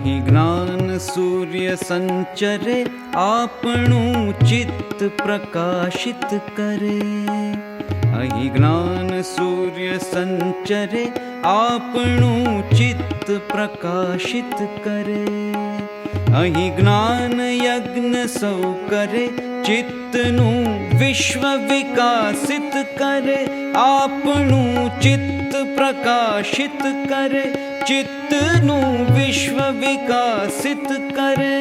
અહીં જ્ઞાન સૂર્ય સંચરે આપણું ચિત્ત પ્રકાશિત કરે. અહીં જ્ઞાન સૂર્ય સંચરે આપણું ચિત્ત પ્રકાશિત કરે. અહીં જ્ઞાન યજ્ઞ સૌ કરે ચિત્તનું વિશ્વ વિકાસિત કરે. આપણું ચિત્ત પ્રકાશિત કરે, ચિત્તનું વિશ્વ વિકાસિત કરે.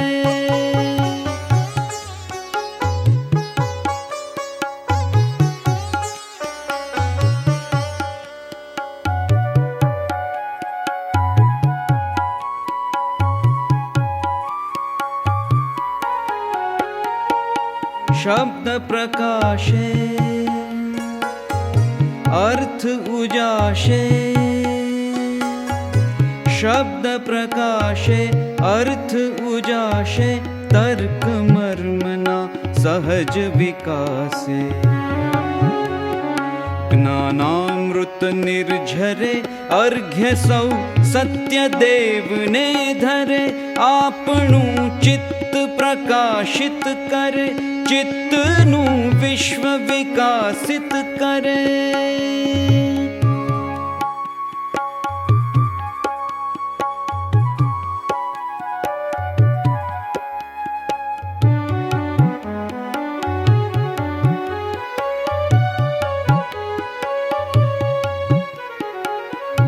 શબ્દ પ્રકાશે अर्थ उजाशे. शब्द प्रकाशे अर्थ उजाशे, तर्क मर्मना सहज विकासे. ज्ञानामृत निर्झरे अर्घ्य सौ सत्य देवने धरे. આપણું ચિત્ત પ્રકાશિત કરે, ચિત્તનું વિશ્વ વિકાસિત કરે.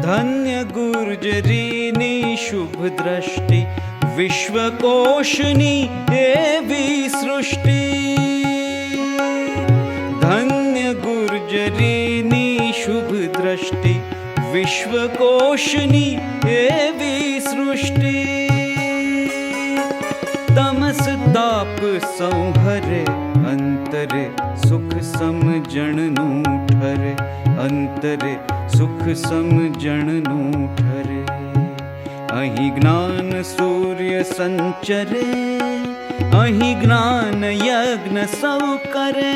ધન્ય ગુર્જરીની શુભ દ્રષ્ટિ, વિશ્વકોશની એવી સૃષ્ટિ. ધન્ય ગુર્જરીની શુભ દ્રષ્ટિ, વિશ્વકોશની એવી સૃષ્ટિ. તમસ તાપ સંહરે, અંતરે સુખ સમજણનું ઠરે. અંતરે સુખ સમજણનું ઠરે. અહીં જ્ઞાન સૂર્ય સંચરે, અહીં જ્ઞાન યજ્ઞ સૌ કરે.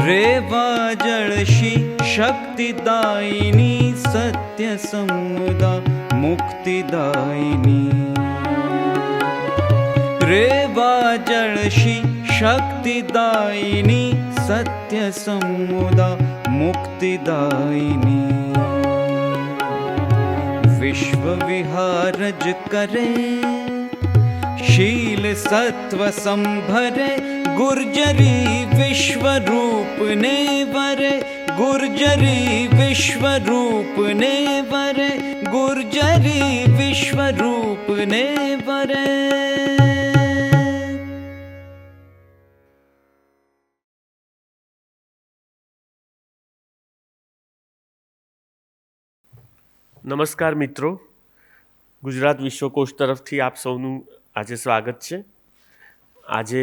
રેવા જળશી શક્તિદાયિની, સત્ય સમુદા મુક્તિદાયિની. રેવા જળશી શક્તિદાયિની, સત્ય સમુદા મુક્તિદાયિની. વિશ્વ વિહારજ કરે, શીલ સત્વ સંભરે. ગુર્જરી વિશ્વરૂપને વરે, ગુર્જરી વિશ્વરૂપને વરે. ગુર્જરી વિશ્વરૂપને વરે. નમસ્કાર મિત્રો, ગુજરાત વિશ્વકોશ તરફથી આપ સૌનું આજે સ્વાગત છે. આજે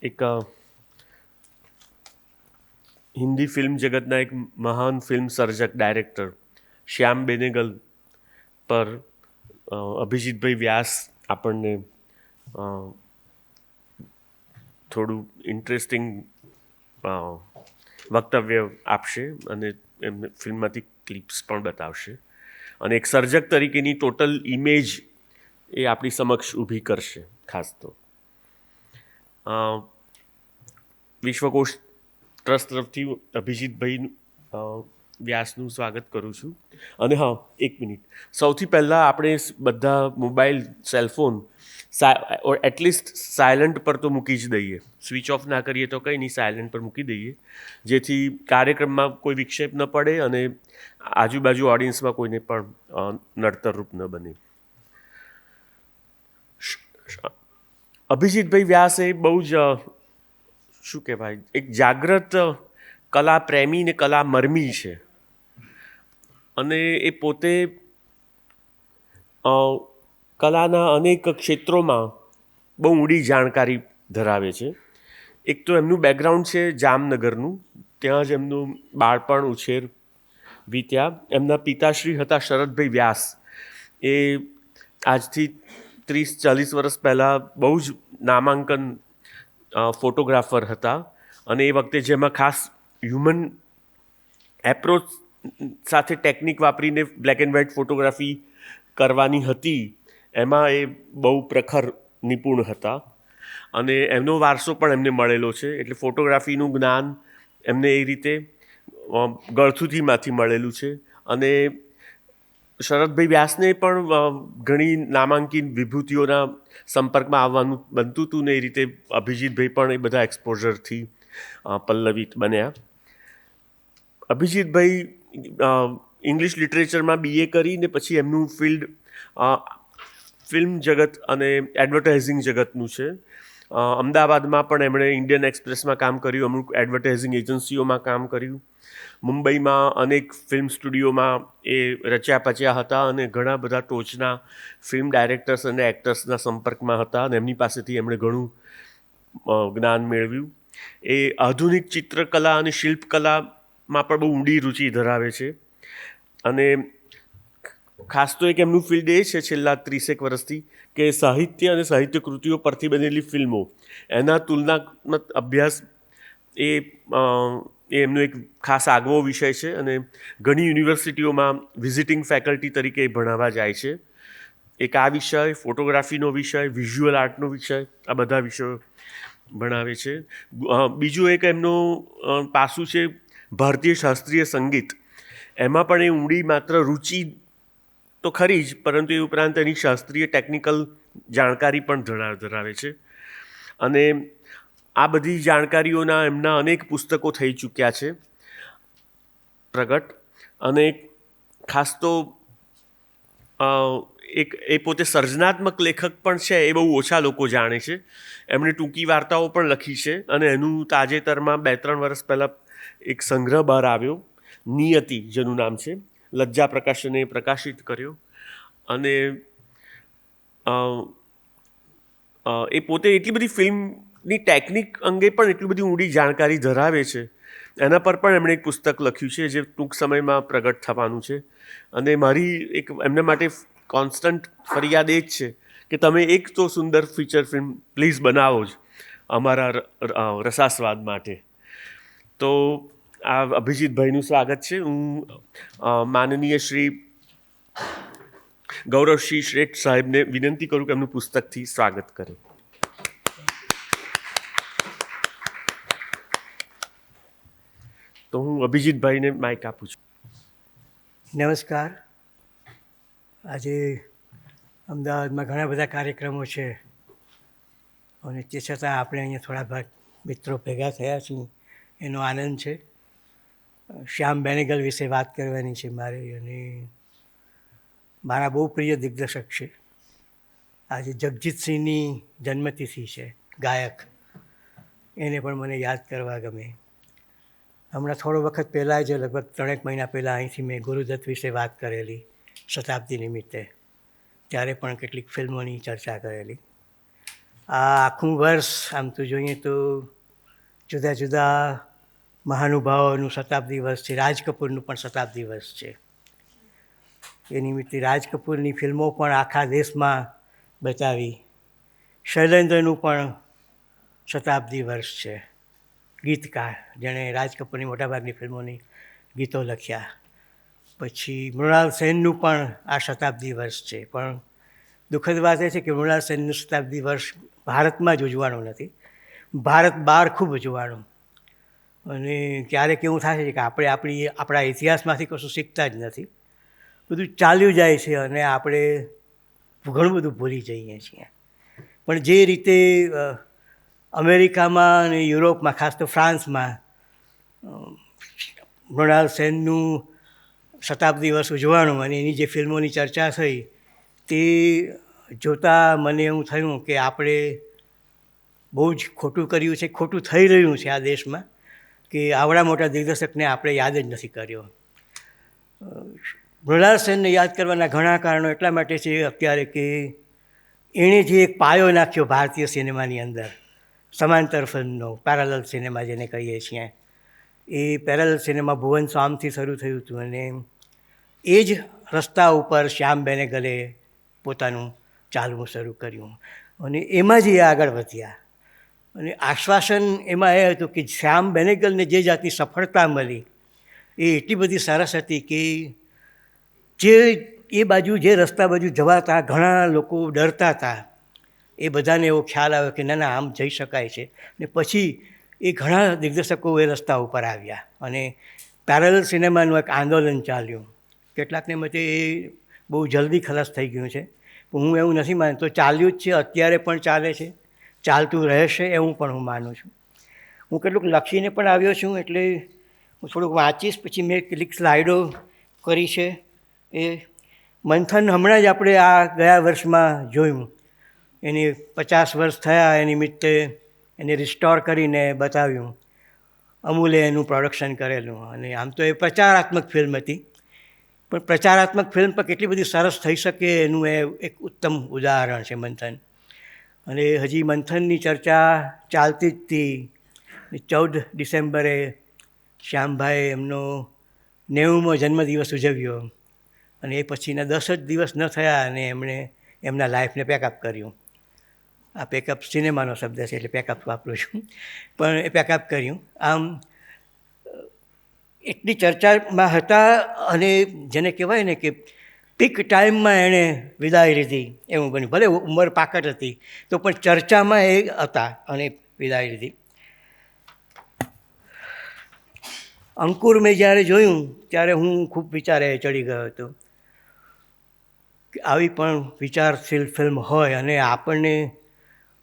એક હિન્દી ફિલ્મ જગતના એક મહાન ફિલ્મ સર્જક ડાયરેક્ટર શ્યામ બેનેગલ પર અભિજીતભાઈ વ્યાસ આપણને થોડું ઇન્ટરેસ્ટિંગ વક્તવ્ય આપશે અને એમને ફિલ્મમાંથી ક્લિપ્સ પણ બતાવશે અને એક સર્જક તરીકેની ટોટલ ઇમેજ એ આપણી સમક્ષ ઊભી કરશે. ખાસ તો વિશ્વકોશ ટ્રસ્ટ તરફથી અભિજીતભાઈ વ્યાસનું સ્વાગત કરું છું. અને હા, એક મિનિટ, સૌથી પહેલાં આપણે બધા મોબાઈલ, સેલફોન એટલીસ્ટ સાયલન્ટ પર તો મૂકી જ દઈએ. સ્વિચ ઓફ ના કરીએ તો કંઈ નહીં, સાયલન્ટ પર મૂકી દઈએ, જેથી કાર્યક્રમમાં કોઈ વિક્ષેપ ન પડે અને આજુબાજુ ઓડિયન્સમાં કોઈને પણ નડતરરૂપ ન બને. અભિજીતભાઈ વ્યાસ એ બહુ જ શું કહેવાય, એક જાગ્રત કલા પ્રેમી ને કલા મર્મી છે. અને એ પોતે કલાના અનેક ક્ષેત્રોમાં બહુ ઊંડી જાણકારી ધરાવે છે. એક તો એમનું બેકગ્રાઉન્ડ છે જામનગરનું, ત્યાં જ એમનું બાળપણ ઉછેર વીત્યા. એમના પિતાશ્રી હતા શરદભાઈ વ્યાસ, એ આજથી 30-40 વર્ષ પહેલાં બહુ જ નામાંકન ફોટોગ્રાફર હતા. અને એ વખતે જેમાં ખાસ હ્યુમન એપ્રોચ સાથે ટેકનિક વાપરીને બ્લેક એન્ડ વ્હાઇટ ફોટોગ્રાફી કરવાની હતી, એમાં એ બહુ પ્રખર નિપુણ હતા. અને એમનો વારસો પણ એમને મળેલો છે. એટલે ફોટોગ્રાફીનું જ્ઞાન એમને એ રીતે ગળથુથીમાંથી મળેલું છે. અને શરદભાઈ વ્યાસને પણ ઘણી નામાંકિત વિભૂતિઓના સંપર્કમાં આવવાનું બનતું હતું ને, એ રીતે અભિજીતભાઈ પણ એ બધા એક્સપોઝરથી પલ્લવિત બન્યા. અભિજીતભાઈ ઇંગ્લિશ લિટરેચરમાં BA કરીને પછી એમનું ફિલ્ડ ફિલ્મ જગત અને એડવર્ટાઇઝિંગ જગતનું છે. અમદાવાદમાં પણ એમણે ઇન્ડિયન એક્સપ્રેસમાં કામ કર્યું, અમુક એડવર્ટાઇઝિંગ એજન્સીઓમાં કામ કર્યું. મુંબઈમાં અનેક ફિલ્મ સ્ટુડિયોમાં એ રચ્યા પચ્યા હતા અને ઘણા બધા ટોચના ફિલ્મ ડાયરેક્ટર્સ અને એક્ટર્સના સંપર્કમાં હતા અને એમની પાસેથી એમણે ઘણું જ્ઞાન મેળવ્યું. એ આધુનિક ચિત્રકલા અને શિલ્પકલામાં પણ બહુ ઊંડી રુચિ ધરાવે છે. અને ખાસ તો એક એમનું ફિલ્ડ એ છે છેલ્લા 30 વર્ષથી કે સાહિત્ય અને સાહિત્ય કૃતિઓ પરથી બનેલી ફિલ્મો, એના તુલનાત્મક અભ્યાસ એ એમનો એક ખાસ આગવો વિષય છે. અને ઘણી યુનિવર્સિટીઓમાં વિઝિટિંગ ફેકલ્ટી તરીકે ભણાવવા જાય છે. એક આ વિષય, ફોટોગ્રાફીનો વિષય, વિઝ્યુઅલ આર્ટનો વિષય, આ બધા વિષયો ભણાવે છે. બીજું એક એમનું પાસું છે ભારતીય શાસ્ત્રીય સંગીત. એમાં પણ એ ઊંડી માત્ર રુચિ તો ખરી જ, પરંતુ એ ઉપરાંત એની શાસ્ત્રીય ટેકનિકલ જાણકારી પણ ધરાવે છે. અને આ બધી જાણકારીઓના એમના અનેક પુસ્તકો થઈ ચૂક્યા છે પ્રગટ. અને ખાસ તો એ પોતે સર્જનાત્મક લેખક પણ છે, એ બહુ ઓછા લોકો જાણે છે. એમણે ટૂંકી વાર્તાઓ પણ લખી છે અને એનું તાજેતરમાં 2-3 વર્ષ પહેલાં એક સંગ્રહ બહાર આવ્યો, નિયતિ જેનું નામ છે, લજ્જા પ્રકાશને પ્રકાશિત કર્યો. અને એ પોતે એટલી બધી ફિલ્મની ટેકનિક અંગે પણ એટલી બધી ઊંડી જાણકારી ધરાવે છે. એના પર પણ એમણે એક પુસ્તક લખ્યું છે જે ટૂંક સમયમાં પ્રગટ થવાનું છે. અને મારી એક એમના માટે કોન્સ્ટન્ટ ફરિયાદ એ જ છે કે તમે એક તો સુંદર ફીચર ફિલ્મ પ્લીઝ બનાવો જ અમારા રસાસ્વાદ માટે. તો આ અભિજીતભાઈનું સ્વાગત છે. હું માનનીય શ્રી ગૌરવસિંહ શ્રેષ્ઠ સાહેબને વિનંતી કરું કે એમનું પુસ્તકથી સ્વાગત કરે. તો હું અભિજીતભાઈને માઇક આપું છું. નમસ્કાર. આજે અમદાવાદમાં ઘણા બધા કાર્યક્રમો છે અને તે છતાં આપણે અહીંયા થોડા ભાગ મિત્રો ભેગા થયા છીએ, એનો આનંદ છે. શ્યામ બેનેગલ વિશે વાત કરવાની છે મારે, અને મારા બહુ પ્રિય દિગ્દર્શક છે. આજે જગજીતસિંહની જન્મતિથિ છે, ગાયક, એને પણ મને યાદ કરવા ગમે. હમણાં થોડો વખત પહેલાં જ, લગભગ 3 મહિના પહેલાં અહીંથી મેં ગુરુદત્ત વિશે વાત કરેલી શતાબ્દી નિમિત્તે, ત્યારે પણ કેટલીક ફિલ્મોની ચર્ચા કરેલી. આ આખું વર્ષ આમ તો જોઈએ તો જુદા જુદા મહાનુભાવોનું શતાબ્દી વર્ષ છે. રાજ કપૂરનું પણ શતાબ્દી વર્ષ છે. એ નિમિત્તે રાજ કપૂરની ફિલ્મો પણ આખા દેશમાં બતાવી. શૈલેન્દ્રનું પણ શતાબ્દી વર્ષ છે, ગીતકાર, જેણે રાજ કપૂરની મોટાભાગની ફિલ્મોની ગીતો લખ્યા. પછી મૃણાલ સેનનું પણ આ શતાબ્દી વર્ષ છે. પણ દુઃખદ વાત એ છે કે મૃણાલ સેનનું શતાબ્દી વર્ષ ભારતમાં જ ઉજવાણું નથી, ભારત બહાર ખૂબ ઉજવાણું. અને ક્યારેક એવું થાય છે કે આપણે આપણા ઇતિહાસમાંથી કશું શીખતા જ નથી, બધું ચાલ્યું જાય છે અને આપણે ઘણું બધું ભૂલી જઈએ છીએ. પણ જે રીતે અમેરિકામાં અને યુરોપમાં, ખાસ તો ફ્રાન્સમાં, મૃણાલ સેનનું શતાબ્દી વર્ષ ઉજવાણું અને એની જે ફિલ્મોની ચર્ચા થઈ, તે જોતાં મને એવું થયું કે આપણે બહુ જ ખોટું કર્યું છે, ખોટું થઈ રહ્યું છે આ દેશમાં, કે આવડા મોટા દિગ્દર્શકને આપણે યાદ જ નથી કર્યો. મૃણાલ સેનને યાદ કરવાના ઘણા કારણો એટલા માટે છે અત્યારે કે એણે જે એક પાયો નાખ્યો ભારતીય સિનેમાની અંદર, સમાંતર ફિલ્મનો, પેરેલલ સિનેમા જેને કહીએ છીએ, એ પેરેલલ સિનેમા ભુવન સ્વામથી શરૂ થયું હતું અને એ જ રસ્તા ઉપર શ્યામ બેનેગલે પોતાનું ચાલવું શરૂ કર્યું અને એમાં જ એ આગળ વધ્યા. અને આશ્વાસન એમાં એ હતું કે શ્યામ બેનેગલને જે જાતની સફળતા મળી એ એટલી બધી સરસ હતી કે જે એ બાજુ જે રસ્તા બાજુ જવાતા ઘણા લોકો ડરતા હતા, એ બધાને એવો ખ્યાલ આવ્યો કે ના ના આમ જઈ શકાય છે. ને પછી એ ઘણા દિગ્દર્શકો એ રસ્તા ઉપર આવ્યા અને પેરેલલ સિનેમાનું એક આંદોલન ચાલ્યું. કેટલાકને મતે એ બહુ જલ્દી ખલાસ થઈ ગયું છે, પણ હું એવું નથી માનતો. ચાલ્યું જ છે, અત્યારે પણ ચાલે છે, ચાલતું રહેશે એવું પણ હું માનું છું. હું કેટલુંક લખીને પણ આવ્યો છું, એટલે હું થોડુંક વાંચીશ. પછી મેં કેટલીક સ્લાઇડો કરી છે. એ મંથન હમણાં જ આપણે આ ગયા વર્ષમાં જોયું, એની 50 વર્ષ થયા એ નિમિત્તે એને રિસ્ટોર કરીને બતાવ્યું. અમૂલે એનું પ્રોડક્શન કરેલું અને આમ તો એ પ્રચારાત્મક ફિલ્મ હતી, પણ પ્રચારાત્મક ફિલ્મ પર કેટલી બધી સરસ થઈ શકે એનું એ એક ઉત્તમ ઉદાહરણ છે મંથન. અને હજી મંથનની ચર્ચા ચાલતી જ હતી. 14 ડિસેમ્બરે શ્યામભાઈ એમનો 90મો જન્મદિવસ ઉજવ્યો અને એ પછીના 10 જ દિવસ ન થયા અને એમણે એમના લાઈફને પેકઅપ કર્યું. આ પેકઅપ સિનેમાનો શબ્દ છે એટલે પેકઅપ વાપરું છું, પણ એ પેકઅપ કર્યું. આમ એટલી ચર્ચામાં હતા અને જેને કહેવાય ને કે પીક ટાઈમમાં એણે વિદાય લીધી એવું બન્યું. ભલે ઉંમર પાકટ હતી તો પણ ચર્ચામાં એ હતા અને વિદાય લીધી. અંકુર મેં જ્યારે જોયું ત્યારે હું ખૂબ વિચારે ચડી ગયો હતો કે આવી પણ વિચારશીલ ફિલ્મ હોય અને આપણને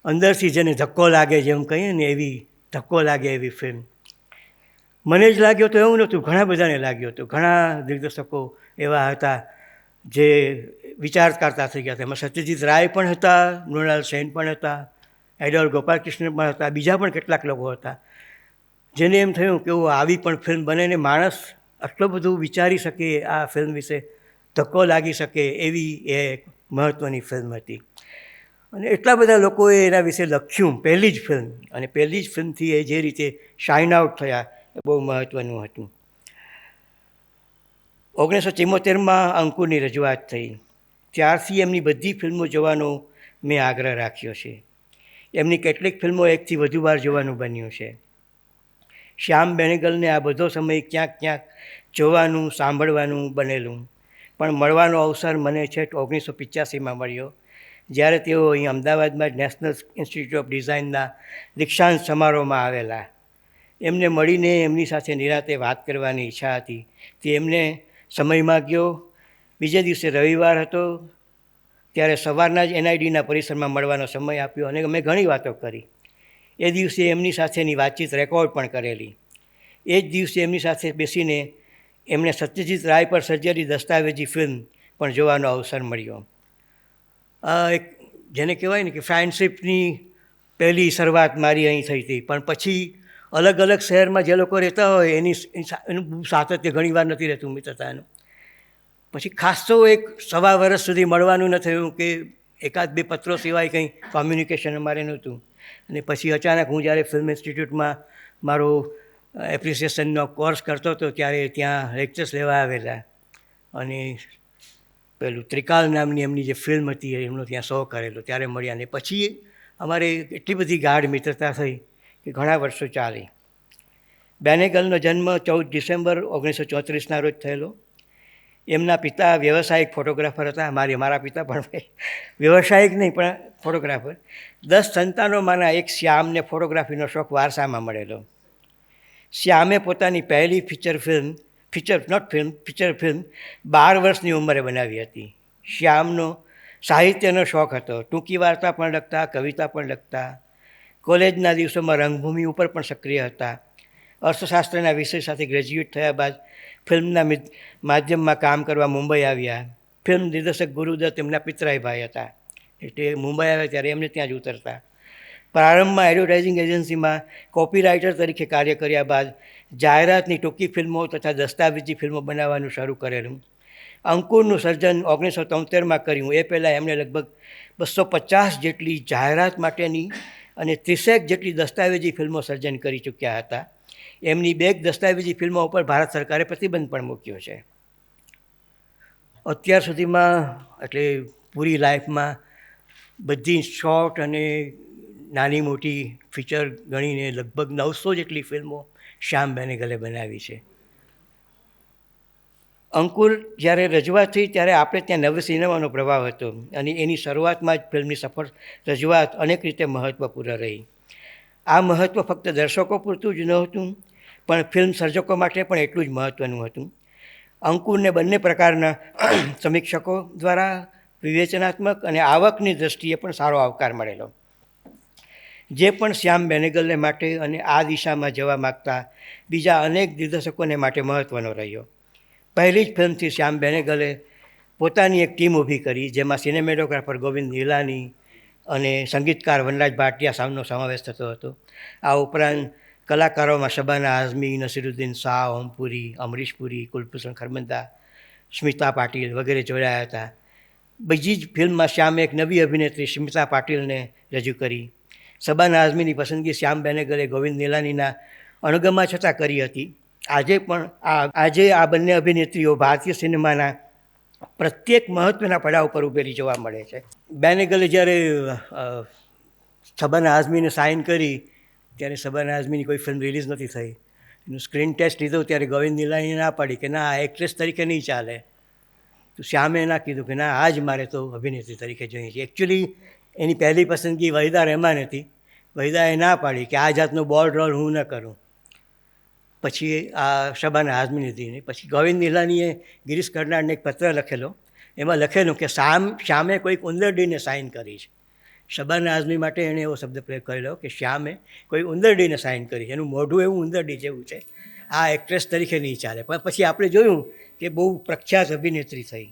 અંદરથી જેને ધક્કો લાગે, જેમ કહીએ ને એવી ધક્કો લાગે એવી ફિલ્મ. મને જ લાગ્યો તો એવું નહોતું, ઘણા બધાને લાગ્યો હતો. ઘણા દિગ્દર્શકો એવા હતા જે વિચાર કરતા થઈ ગયા હતા. એમાં સત્યજીત રાય પણ હતા, મૃણાલ સેન પણ હતા, એડોલ ગોપાલકૃષ્ણ પણ હતા, બીજા પણ કેટલાક લોકો હતા જેને એમ થયું કે આવી પણ ફિલ્મ બને ને માણસ આટલું બધું વિચારી શકે, આ ફિલ્મ વિશે ધક્કો લાગી શકે એવી એ મહત્ત્વની ફિલ્મ હતી. અને એટલા બધા લોકોએ એના વિશે લખ્યું, પહેલી જ ફિલ્મ, અને પહેલી જ ફિલ્મથી એ જે રીતે શાઇન આઉટ થયા એ બહુ મહત્ત્વનું હતું. 1974માં અંકુરની રજૂઆત થઈ. ત્યારથી એમની બધી ફિલ્મો જોવાનો મેં આગ્રહ રાખ્યો છે. એમની કેટલીક ફિલ્મો એકથી વધુ વાર જોવાનું બન્યું છે. શ્યામ બેનેગલને આ બધો સમય ક્યાંક ક્યાંક જોવાનું, સાંભળવાનું બનેલું, પણ મળવાનો અવસર મને છેક 1985માં મળ્યો, જ્યારે તેઓ અહીં અમદાવાદમાં નેશનલ ઇન્સ્ટિટ્યૂટ ઓફ ડિઝાઇનના દીક્ષાંત સમારોહમાં આવેલા. એમને મળીને એમની સાથે નિરાતે વાત કરવાની ઈચ્છા હતી. તે એમને સમય માગ્યો. બીજે દિવસે રવિવાર હતો, ત્યારે સવારના જ NIDના પરિસરમાં મળવાનો સમય આપ્યો અને અમે ઘણી વાતો કરી. એ દિવસે એમની સાથેની વાતચીત રેકોર્ડ પણ કરેલી. એ જ દિવસે એમની સાથે બેસીને એમણે સત્યજીત રાય પર સર્જેલી દસ્તાવેજી ફિલ્મ પણ જોવાનો અવસર મળ્યો. એક જેને કહેવાય ને કે ફ્રેન્ડશિપની પહેલી શરૂઆત મારી અહીં થઈ હતી, પણ પછી અલગ અલગ શહેરમાં જે લોકો રહેતા હોય એનું સાતત્ય ઘણીવાર નથી રહેતું મિત્રતાનું. પછી ખાસ તો 1.25 વર્ષ સુધી મળવાનું ન થયું કે એકાદ બે પત્રો સિવાય કંઈ કોમ્યુનિકેશન અમારે નહોતું. અને પછી અચાનક હું જ્યારે ફિલ્મ ઇન્સ્ટિટ્યૂટમાં મારો એપ્રિસિએશનનો કોર્સ કરતો હતો ત્યારે ત્યાં લેક્ચર્સ લેવા આવેલા અને પેલું ત્રિકાલ નામની એમની જે ફિલ્મ હતી એમનો ત્યાં શો કરેલો, ત્યારે મળ્યા. ને પછી અમારે એટલી બધી ગાઢ મિત્રતા થઈ કે ઘણા વર્ષો ચાલી. બેનેગલનો જન્મ 14 ડિસેમ્બર 1934ના રોજ થયેલો. એમના પિતા વ્યવસાયિક ફોટોગ્રાફર હતા. મારા પિતા પણ વ્યવસાયિક નહીં પણ ફોટોગ્રાફર. 10 સંતાનોમાંના એક શ્યામને ફોટોગ્રાફીનો શોખ વારસામાં મળેલો. શ્યામે પોતાની પહેલી ફીચર ફિલ્મ 12 વર્ષની ઉંમરે બનાવી હતી. શ્યામનો સાહિત્યનો શોખ હતો. ટૂંકી વાર્તા પણ લખતા, કવિતા પણ લખતા. કોલેજના દિવસોમાં રંગભૂમિ ઉપર પણ સક્રિય હતા. અર્થશાસ્ત્રના વિષય સાથે ગ્રેજ્યુએટ થયા બાદ ફિલ્મના માધ્યમમાં કામ કરવા મુંબઈ આવ્યા. ફિલ્મ નિર્દેશક ગુરુદત્ત એમના પિતરાઈ ભાઈ હતા, એટલે મુંબઈ આવ્યા ત્યારે એમને ત્યાં જ ઉતરતા. પ્રારંભમાં એડવર્ટાઇઝિંગ એજન્સીમાં કોપીરાઇટર તરીકે કાર્ય કર્યા બાદ જાહેરાતની ટૂંકી ફિલ્મો તથા દસ્તાવેજી ફિલ્મો બનાવવાનું શરૂ કરેલું. અંકુરનું સર્જન 1973માં કર્યું. એ પહેલાં એમણે લગભગ 250 જેટલી જાહેરાત માટેની અને 30 જેટલી દસ્તાવેજી ફિલ્મો સર્જન કરી ચૂક્યા હતા. એમની 2 દસ્તાવેજી ફિલ્મો ઉપર ભારત સરકારે પ્રતિબંધ પણ મૂક્યો છે. અત્યાર સુધીમાં એટલે પૂરી લાઈફમાં બધી શોર્ટ અને નાની મોટી ફીચર ગણીને લગભગ 900 જેટલી ફિલ્મો શ્યામ બેનેગલે બનાવી છે. અંકુર જ્યારે રજૂઆત થઈ ત્યારે આપણે ત્યાં નવ સિનેમાનો પ્રભાવ હતો અને એની શરૂઆતમાં જ ફિલ્મની સફળ રજૂઆત અનેક રીતે મહત્ત્વપૂર્ણ રહી. આ મહત્ત્વ ફક્ત દર્શકો પૂરતું જ નહોતું પણ ફિલ્મ સર્જકો માટે પણ એટલું જ મહત્ત્વનું હતું. અંકુરને બંને પ્રકારના સમીક્ષકો દ્વારા વિવેચનાત્મક અને આવકની દૃષ્ટિએ પણ સારો આવકાર મળેલો, જે પણ શ્યામ બેનેગલને માટે અને આ દિશામાં જવા માગતા બીજા અનેક દિગ્દર્શકોને માટે મહત્ત્વનો રહ્યો. પહેલી જ ફિલ્મથી શ્યામ બેનેગલે પોતાની એક ટીમ ઊભી કરી, જેમાં સિનેમેટોગ્રાફર ગોવિંદ નિહલાની અને સંગીતકાર વનરાજ ભાટિયાનો સમાવેશ થતો હતો. આ ઉપરાંત કલાકારોમાં શબાના આઝમી, નસીરુદ્દીન શાહ, ઓમપુરી, અમરીશ પુરી, કુલભૂષણ ખરબંદા, સ્મિતા પાટીલ વગેરે જોડાયા હતા. બીજી જ ફિલ્મમાં શ્યામે એક નવી અભિનેત્રી સ્મિતા પાટીલને રજૂ કરી. શબાના આઝમીની પસંદગી શ્યામ બેનેગલે ગોવિંદ નિહલાનીના અણગમા છતાં કરી હતી. આજે આ બંને અભિનેત્રીઓ ભારતીય સિનેમાના પ્રત્યેક મહત્ત્વના પડાવ પર ઊભેલી જોવા મળે છે. બેનેગલે જ્યારે શબાના આઝમીને સાઇન કરી ત્યારે શબાના આઝમીની કોઈ ફિલ્મ રિલીઝ નથી થઈ. એનું સ્ક્રીન ટેસ્ટ લીધો ત્યારે ગોવિંદ નિહલાનીએ ના પાડી કે ના, આ એક્ટ્રેસ તરીકે નહીં ચાલે. તો શ્યામે ના કીધું કે ના, આ જ મારે તો અભિનેત્રી તરીકે જોઈએ છે. એકચ્યુઅલી એની પહેલી પસંદગી વહીદા રહેમાન હતી. વહીદાએ ના પાડી કે આ જાતનો બોલ્ડ રોલ હું ન કરું. પછી આ શબાના આઝમીને દીધી. પછી ગોવિંદ નિહલાનીએ ગિરીશ કર્નાડને એક પત્ર લખેલો. એમાં લખેલું કે શ્યામે કોઈક ઉંદરડીને સાઇન કરી છે. શબાના આઝમી માટે એણે એવો શબ્દ પ્રયોગ કરેલો કે શ્યામે કોઈ ઉંદરડીને સાઇન કરી છે, એનું મોઢું એવું ઉંદરડી જેવું છે, આ એક્ટ્રેસ તરીકે નહીં ચાલે. પણ પછી આપણે જોયું કે બહુ પ્રખ્યાત અભિનેત્રી થઈ.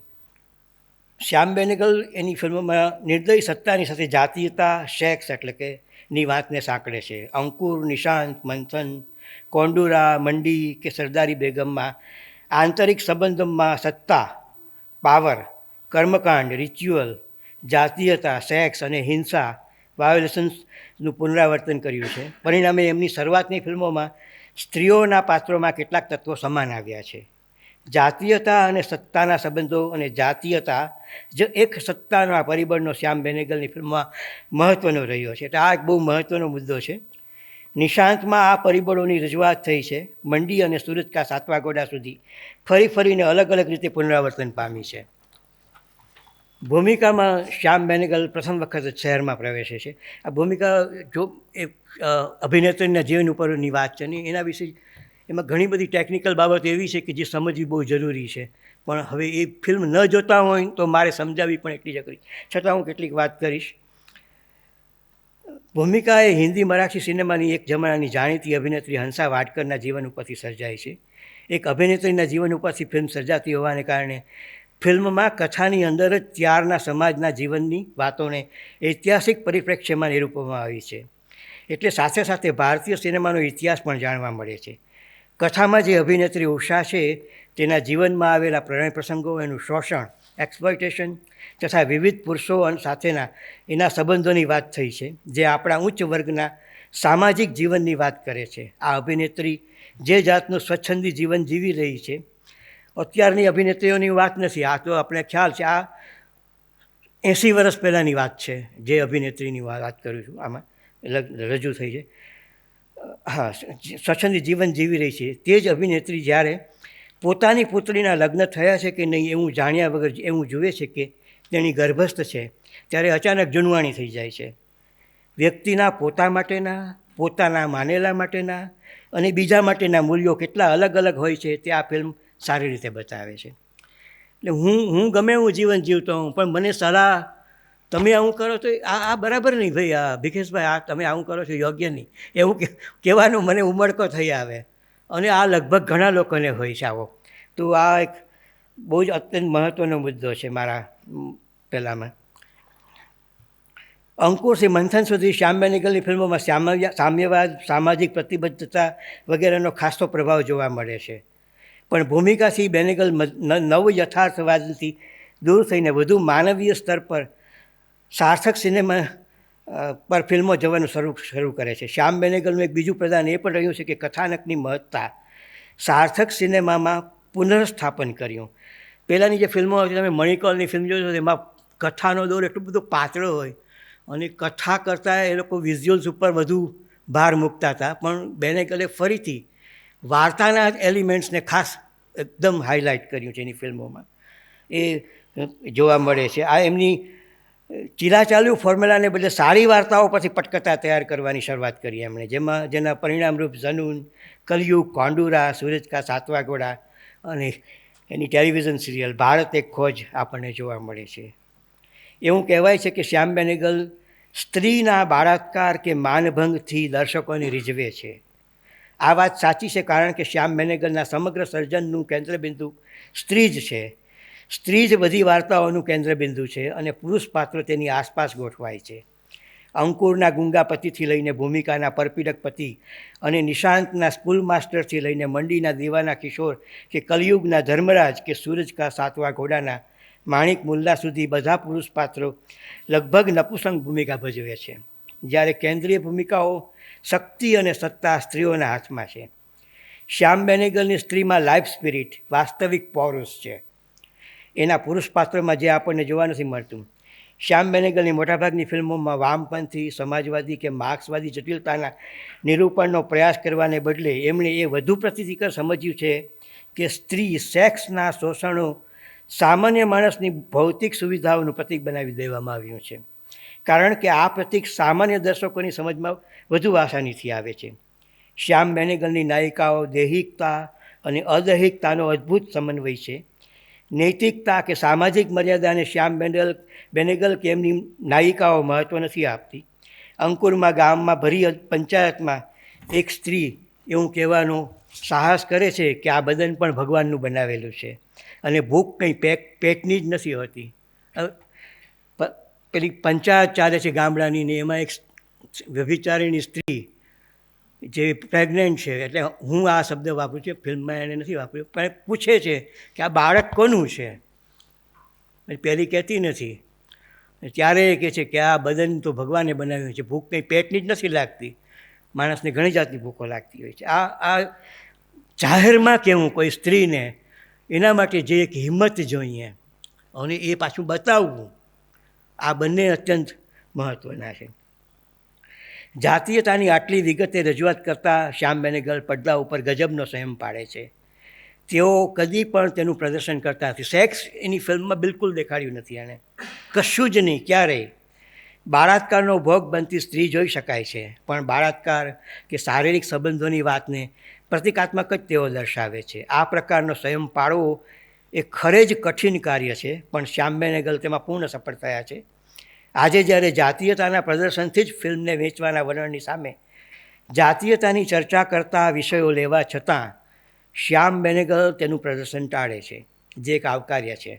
શ્યામ બેનેગલ એની ફિલ્મોમાં નિર્દય સત્તાની સાથે જાતીયતા, સેક્સ એટલે કે ની વાતને સાંકળે છે. અંકુર, નિશાંત, મંથન, કોંડુરા, મંડી કે સરદારી બેગમમાં આંતરિક સંબંધોમાં સત્તા, પાવર, કર્મકાંડ, રિચ્યુઅલ, જાતીયતા, સેક્સ અને હિંસા, વાયોલેશન્સનું પુનરાવર્તન કર્યું છે. પરિણામે એમની શરૂઆતની ફિલ્મોમાં સ્ત્રીઓના પાત્રોમાં કેટલાક તત્વો સમાન આવ્યા છે. જાતીયતા અને સત્તાના સંબંધો અને જાતીયતા જ એક સત્તાના પરિબળનો શ્યામ બેનેગલની ફિલ્મમાં મહત્ત્વનો રહ્યો છે. એટલે આ એક બહુ મહત્ત્વનો મુદ્દો છે. નિશાંતમાં આ પરિબળોની રજૂઆત થઈ છે. મંડી અને સુરત કા સાતવા ઘોડા સુધી ફરીને અલગ અલગ રીતે પુનરાવર્તન પામી છે. ભૂમિકામાં શ્યામ બેનેગલ પ્રથમ વખત શહેરમાં પ્રવેશે છે. આ ભૂમિકા જો એ અભિનેત્રીના જીવન ઉપરની વાત છે ને, એના વિશે એમાં ઘણી બધી ટેકનિકલ બાબતો એવી છે કે જે સમજવી બહુ જરૂરી છે. પણ હવે એ ફિલ્મ ન જોતા હોય તો મારે સમજાવવી પણ એટલી જ અઘરી, છતાં હું કેટલીક વાત કરીશ. ભૂમિકા એ હિન્દી મરાઠી સિનેમાની એક જમાનાની જાણીતી અભિનેત્રી હંસા વાડકરના જીવન ઉપરથી સર્જાય છે. એક અભિનેત્રીના જીવન ઉપરથી ફિલ્મ સર્જાતી હોવાને કારણે ફિલ્મમાં કથાની અંદર જ ત્યારના સમાજના જીવનની વાતોને ઐતિહાસિક પરિપ્રેક્ષ્યમાં નિરૂપવામાં આવી છે. એટલે સાથે સાથે ભારતીય સિનેમાનો ઇતિહાસ પણ જાણવા મળે છે. કથામાં જે અભિનેત્રી ઉષા છે તેના જીવનમાં આવેલા પ્રણય પ્રસંગો, એનું શોષણ, એક્સપ્લોઇટેશન તથા વિવિધ પુરુષો સાથેના એના સંબંધોની વાત થઈ છે, જે આપણા ઉચ્ચ વર્ગના સામાજિક જીવનની વાત કરે છે. આ અભિનેત્રી જે જાતનું સ્વચ્છંદી જીવન જીવી રહી છે, અત્યારની અભિનેત્રીઓની વાત નથી, આ તો આપણે ખ્યાલ છે, આ 80 વર્ષ પહેલાંની વાત છે જે અભિનેત્રીની વાત કરું છું, આમાં રજૂ થઈ છે. હા, સ્વચ્છંદી જીવન જીવી રહી છે તે જ અભિનેત્રી જ્યારે પોતાની પુત્રીના લગ્ન થયા છે કે નહીં એવું જાણ્યા વગર એવું જુએ છે કે તેની ગર્ભસ્થ છે, ત્યારે અચાનક જૂનવાણી થઈ જાય છે. વ્યક્તિના પોતા માટેના, પોતાના માનેલા માટેના અને બીજા માટેના મૂલ્યો કેટલા અલગ અલગ હોય છે તે આ ફિલ્મ સારી રીતે બતાવે છે. એટલે હું ગમે એવું જીવન જીવતો હોઉં, પણ મને સલાહ તમે આવું કરો તો આ બરાબર નહીં ભાઈ, આ ભીખેશભાઈ આ તમે આવું કરો છો યોગ્ય નહીં, એવું કહેવાનું મને ઉમળકો થઈ આવે. અને આ લગભગ ઘણા લોકોને હોય છે આવો. તો આ એક બહુ જ અત્યંત મહત્ત્વનો મુદ્દો છે મારા પહેલાંમાં. અંકુરથી મંથન સુધી શ્યામ બેનેગલની ફિલ્મોમાં સામ્યવાદ, સામાજિક પ્રતિબદ્ધતા વગેરેનો ખાસો પ્રભાવ જોવા મળે છે. પણ ભૂમિકાથી બેનેગલ નવ યથાર્થવાદથી દૂર થઈને વધુ માનવીય સ્તર પર સાર્થક સિનેમા પર ફિલ્મો જવાનું શરૂ કરે છે. શ્યામ બેનેગલનું એક બીજું પ્રદાન એ પણ રહ્યું છે કે કથાનકની મહત્તા સાર્થક સિનેમામાં પુનઃસ્થાપન કર્યું. પહેલાંની જે ફિલ્મો હતી, તમે મણિકોલની ફિલ્મ જોશો એમાં કથાનો દોર એટલો બધો પાતળો હોય અને કથા કરતાં એ લોકો વિઝ્યુઅલ્સ ઉપર વધુ ભાર મૂકતા હતા. પણ બેનેગલે ફરીથી વાર્તાના એલિમેન્ટ્સને ખાસ એકદમ હાઇલાઇટ કર્યું છે એની ફિલ્મોમાં. એ જોવા મળે છે. આ એમની ચીલાચાલુ ફોર્મ્યુલાને બદલે સારી વાર્તાઓ પછી પટકથા તૈયાર કરવાની શરૂઆત કરી એમણે, જેના પરિણામરૂપ ઝનૂન, કલયુગ, કોંડુરા, સૂરજ કા સાતવા ઘોડા અને એની ટેલિવિઝન સિરિયલ ભારત એક ખોજ આપણને જોવા મળે છે. એવું કહેવાય છે કે શ્યામ બેનેગલ સ્ત્રીના બળાત્કાર કે માનભંગથી દર્શકોને રીઝવે છે. આ વાત સાચી છે, કારણ કે શ્યામ બેનેગલના સમગ્ર સર્જનનું કેન્દ્રબિંદુ સ્ત્રી જ છે. સ્ત્રી જ બધી વાર્તાઓનું કેન્દ્રબિંદુ છે અને પુરુષ પાત્રો તેની આસપાસ ગોઠવાય છે. અંકુરના ગુંગા પતિથી લઈને ભૂમિકાના પરપીડક પતિ અને નિશાંતના સ્કૂલ માસ્ટરથી લઈને મંડીના દીવાના કિશોર કે કલયુગના ધર્મરાજ કે સૂરજ કા સાતવા ઘોડાના માણિક મુલ્લા સુધી બધા પુરુષ પાત્રો લગભગ નપુસંગ ભૂમિકા ભજવે છે, જ્યારે કેન્દ્રીય ભૂમિકાઓ શક્તિ અને સત્તા સ્ત્રીઓના હાથમાં છે. શ્યામ બેનેગલની સ્ત્રીમાં લાઈફ સ્પિરિટ, વાસ્તવિક પૌરુષ છે. એના પુરુષ પાત્રોમાં જે આપણને જોવા નથી મળતું. શ્યામ બેનેગલની મોટાભાગની ફિલ્મોમાં વામપંથી, સમાજવાદી કે માર્ક્સવાદી જટિલતાના નિરૂપણનો પ્રયાસ કરવાને બદલે એમણે એ વધુ પ્રતિકર સમજ્યું છે કે સ્ત્રી સેક્સના શોષણો સામાન્ય માણસની ભૌતિક સુવિધાઓનું પ્રતીક બનાવી દેવામાં આવ્યું છે, કારણ કે આ પ્રતીક સામાન્ય દર્શકોની સમજમાં વધુ આસાનીથી આવે છે. શ્યામ બેનેગલની નાયિકાઓ દૈહિકતા અને અદૈહિકતાનો અદ્ભુત સમન્વય છે. નૈતિકતા કે સામાજિક મર્યાદાને શ્યામ બેનેગલ કે એમની નાયિકાઓ મહત્ત્વ નથી આપતી. અંકુરમાં ગામમાં ભરી પંચાયતમાં એક સ્ત્રી એવું કહેવાનો સાહસ કરે છે કે આ બદન પણ ભગવાનનું બનાવેલું છે અને ભૂખ કંઈ પેટની જ નથી હોતી. પેલી પંચાયત ચાલે છે ગામડાની ને એમાં એક વ્યભિચારીણી સ્ત્રી જે પ્રેગ્નન્ટ છે, એટલે હું આ શબ્દ વાપરું છું, ફિલ્મમાં એને નથી વાપર્યું, પણ પૂછે છે કે આ બાળક કોનું છે. પહેલી કહેતી નથી, ત્યારે એ કહે છે કે આ બદન તો ભગવાને બનાવ્યું છે, ભૂખ કંઈ પેટની જ નથી લાગતી, માણસને ઘણી જાતની ભૂખો લાગતી હોય છે. આ જાહેરમાં કહેવું કોઈ સ્ત્રીને, એના માટે જે એક હિંમત જોઈએ અને એ પાછું બતાવવું, આ બંને અત્યંત મહત્ત્વના છે. જાતીયતાની આટલી વિગતે રજૂઆત કરતાં શ્યામ બેનેગલ પડદા ઉપર ગજબનો સંયમ પાડે છે. તેઓ કદી પણ તેનું પ્રદર્શન કરતા નથી. સેક્સ એની ફિલ્મમાં બિલકુલ દેખાડ્યું નથી એણે, કશું જ નહીં, ક્યારેય. બળાત્કારનો ભોગ બનતી સ્ત્રી જોઈ શકાય છે, પણ બળાત્કાર કે શારીરિક સંબંધોની વાતને પ્રતિકાત્મક જ તેઓ દર્શાવે છે. આ પ્રકારનો સંયમ પાળવો એ ખરે જ કઠિન કાર્ય છે, પણ શ્યામ બેનેગલ તેમાં પૂર્ણ સફળ થયા છે. આજે જ્યારે જાતીયતાના પ્રદર્શનથી જ ફિલ્મને વેચવાના વલણની સામે જાતીયતાની ચર્ચા કરતા વિષયો લેવા છતાં શ્યામ બેનેગલ તેનું પ્રદર્શન ટાળે છે, જે એક આવકાર્ય છે.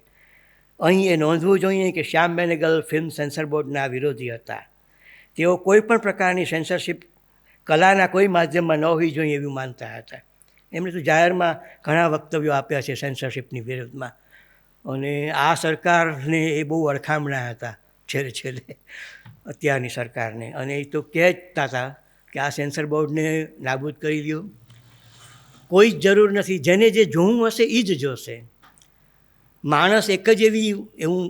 અહીં એ નોંધવું જોઈએ કે શ્યામ બેનેગલ ફિલ્મ સેન્સર બોર્ડના વિરોધી હતા. તેઓ કોઈ પણ પ્રકારની સેન્સરશિપ કલાના કોઈ માધ્યમમાં ન હોવી જોઈએ એવું માનતા હતા. એમણે તો જાહેરમાં ઘણા વક્તવ્યો આપ્યા છે સેન્સરશિપની વિરુદ્ધમાં, અને આ સરકારને એ બહુ અડખામણા હતા છેલ્લે અત્યારની સરકારને, અને એ તો કહેતા હતા કે આ સેન્સર બોર્ડને નાબૂદ કરી લ્યો, કોઈ જ જરૂર નથી, જેને જે જોવું હશે એ જ જોશે. માણસ એક જ એવું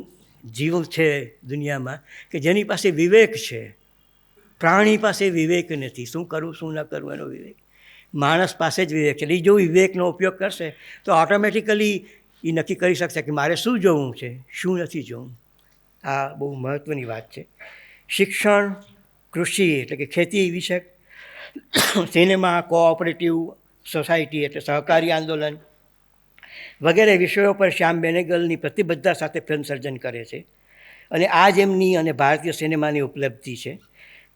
જીવ છે દુનિયામાં કે જેની પાસે વિવેક છે. પ્રાણી પાસે વિવેક નથી, શું કરવું શું ન કરવું એનો વિવેક. માણસ પાસે જ વિવેક છે. એટલે જો વિવેકનો ઉપયોગ કરશે તો ઓટોમેટિકલી એ નક્કી કરી શકશે કે મારે શું જોવું છે, શું નથી જોવું. આ બહુ મહત્ત્વની વાત છે. શિક્ષણ, કૃષિ એટલે કે ખેતી વિષયક, સિનેમા, કોઓપરેટિવ સોસાયટી એટલે સહકારી આંદોલન વગેરે વિષયો પર શ્યામ બેનેગલની પ્રતિબદ્ધતા સાથે ફિલ્મ સર્જન કરે છે, અને આ જ એમની અને ભારતીય સિનેમાની ઉપલબ્ધિ છે.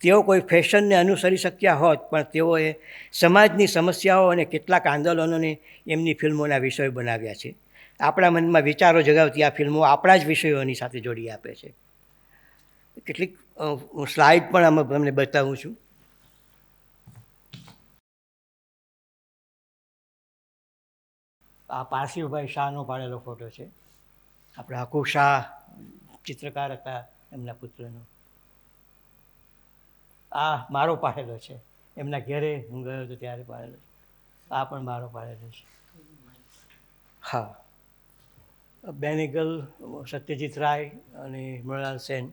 તેઓ કોઈ ફેશનને અનુસરી શક્યા હોત, પણ તેઓએ સમાજની સમસ્યાઓ અને કેટલાક આંદોલનોને એમની ફિલ્મોના વિષયો બનાવ્યા છે. આપણા મનમાં વિચારો જગાવતી આ ફિલ્મો આપણા જ વિષયોની સાથે જોડી આપે છે. કેટલીક સ્લાઇડ પણ આમાં તમને બતાવું છું. આ પાર્થિવભાઈ શાહનો પાડેલો ફોટો છે. આપણે હકુ શાહ ચિત્રકાર હતા, એમના પુત્રનો. આ મારો પાડેલો છે, એમના ઘેરે હું ગયો હતો ત્યારે પાડેલો છે. આ પણ મારો પાડેલો છે. હા, બેનેગલ, સત્યજીત રાય અને મૃણાલ સેન.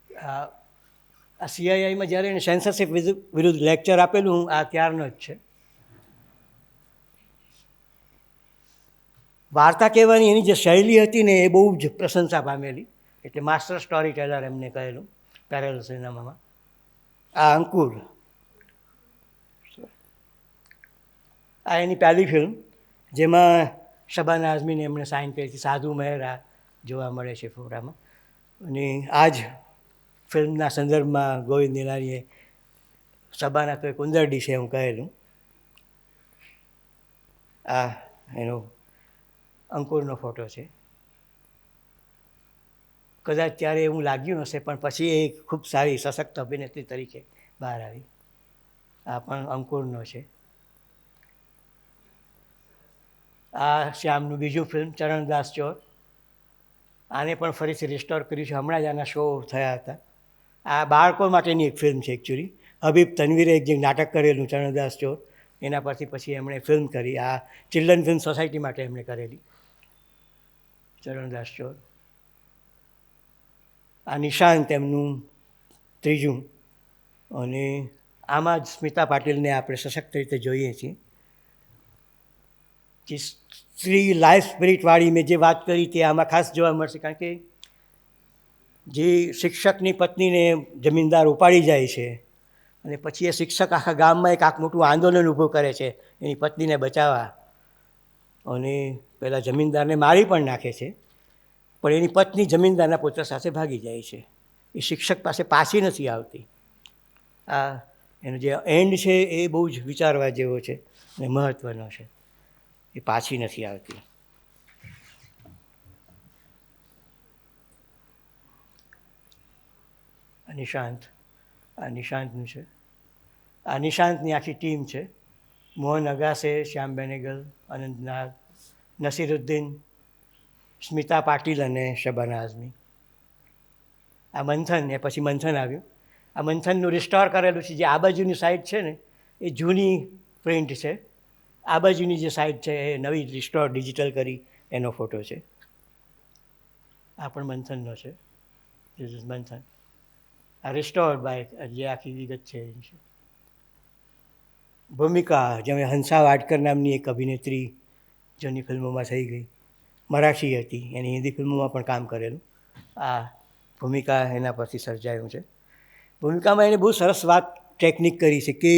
આ CIIમાં જ્યારે એને સેન્સરશિપ વિરુદ્ધ લેક્ચર આપેલું આ ત્યારનો જ છે. વાર્તા કહેવાની એની જે શૈલી હતી ને એ બહુ જ પ્રશંસા પામેલી, એટલે માસ્ટર સ્ટોરી ટેલર એમને કહેલું પેરેલલ સિનેમામાં. આ અંકુર, આ એની પહેલી ફિલ્મ જેમાં શબાના આઝમીને એમણે સાઇન કરી હતી. સાધુ મહેરા જોવા મળે છે ફોટામાં. અને આ જ ફિલ્મના સંદર્ભમાં ગોવિંદ નિલાનીએ શબાના તો એક ઉંદરડી છે હું કહેલું. આ એનો અંકુરનો ફોટો છે. કદાચ ત્યારે એવું લાગ્યું હશે પણ પછી એ ખૂબ સારી સશક્ત અભિનેત્રી તરીકે બહાર આવી. આ પણ અંકુરનો છે. આ શ્યામનું બીજું ફિલ્મ ચરણદાસ ચોર. આને પણ ફરીથી રિસ્ટોર કર્યું છે. હમણાં જ આના શો થયા હતા. આ બાળકો માટેની એક ફિલ્મ છે એકચ્યુઅલી. હબીબ તનવીરે એક જે નાટક કરેલું ચરણદાસ ચોર, એના પરથી પછી એમણે ફિલ્મ કરી. આ ચિલ્ડ્રન ફિલ્મ સોસાયટી માટે એમણે કરેલી ચરણદાસ ચોર. આ નિશાંત એમનું ત્રીજું. અને આમાં જ સ્મિતા પાટીલને આપણે સશક્ત રીતે જોઈએ છીએ. જે સ્ત્રી લાઈફ સ્પિરિટવાળી મેં જે વાત કરી તે આમાં ખાસ જોવા મળશે, કારણ કે જે શિક્ષકની પત્નીને જમીનદાર ઉપાડી જાય છે અને પછી એ શિક્ષક આખા ગામમાં એક મોટું આંદોલન ઊભું કરે છે એની પત્નીને બચાવવા, અને પહેલાં જમીનદારને મારી પણ નાખે છે, પણ એની પત્ની જમીનદારના પુત્ર સાથે ભાગી જાય છે. એ શિક્ષક પાસે પાછી નથી આવતી. આ એનો જે એન્ડ છે એ બહુ જ વિચારવા જેવો છે અને મહત્ત્વનો છે. એ પાછી નથી આવતી. નિશાંત, આ નિશાંતનું છે. આ નિશાંતની આખી ટીમ છે. મોહન અગાસે, શ્યામ બેનેગલ, અનંત નાગ, નસીરુદ્દીન, સ્મિતા પાટીલ અને શબાના આઝમી. આ મંથન, એ પછી મંથન આવ્યું. આ મંથનનું રિસ્ટોર કરેલું છે. જે આ બાજુની સાઈડ છે ને એ જૂની પ્રિન્ટ છે. આ બાજુની જે સાઈડ છે એ નવી રિસ્ટોર ડિજિટલ કરી એનો ફોટો છે. આ પણ મંથનનો છે. ધીસ ઇઝ મંથન. આ રિસ્ટોર બાય જે આખી વિગત છે એ છે. ભૂમિકા, જેમ હંસા વાડકર નામની એક અભિનેત્રી જૂની ફિલ્મોમાં થઈ ગઈ, મરાઠી હતી, એની હિન્દી ફિલ્મોમાં પણ કામ કરેલું. આ ભૂમિકા એના પરથી સર્જાયું છે. ભૂમિકામાં એને બહુ સરસ વાત ટેકનિક કરી છે કે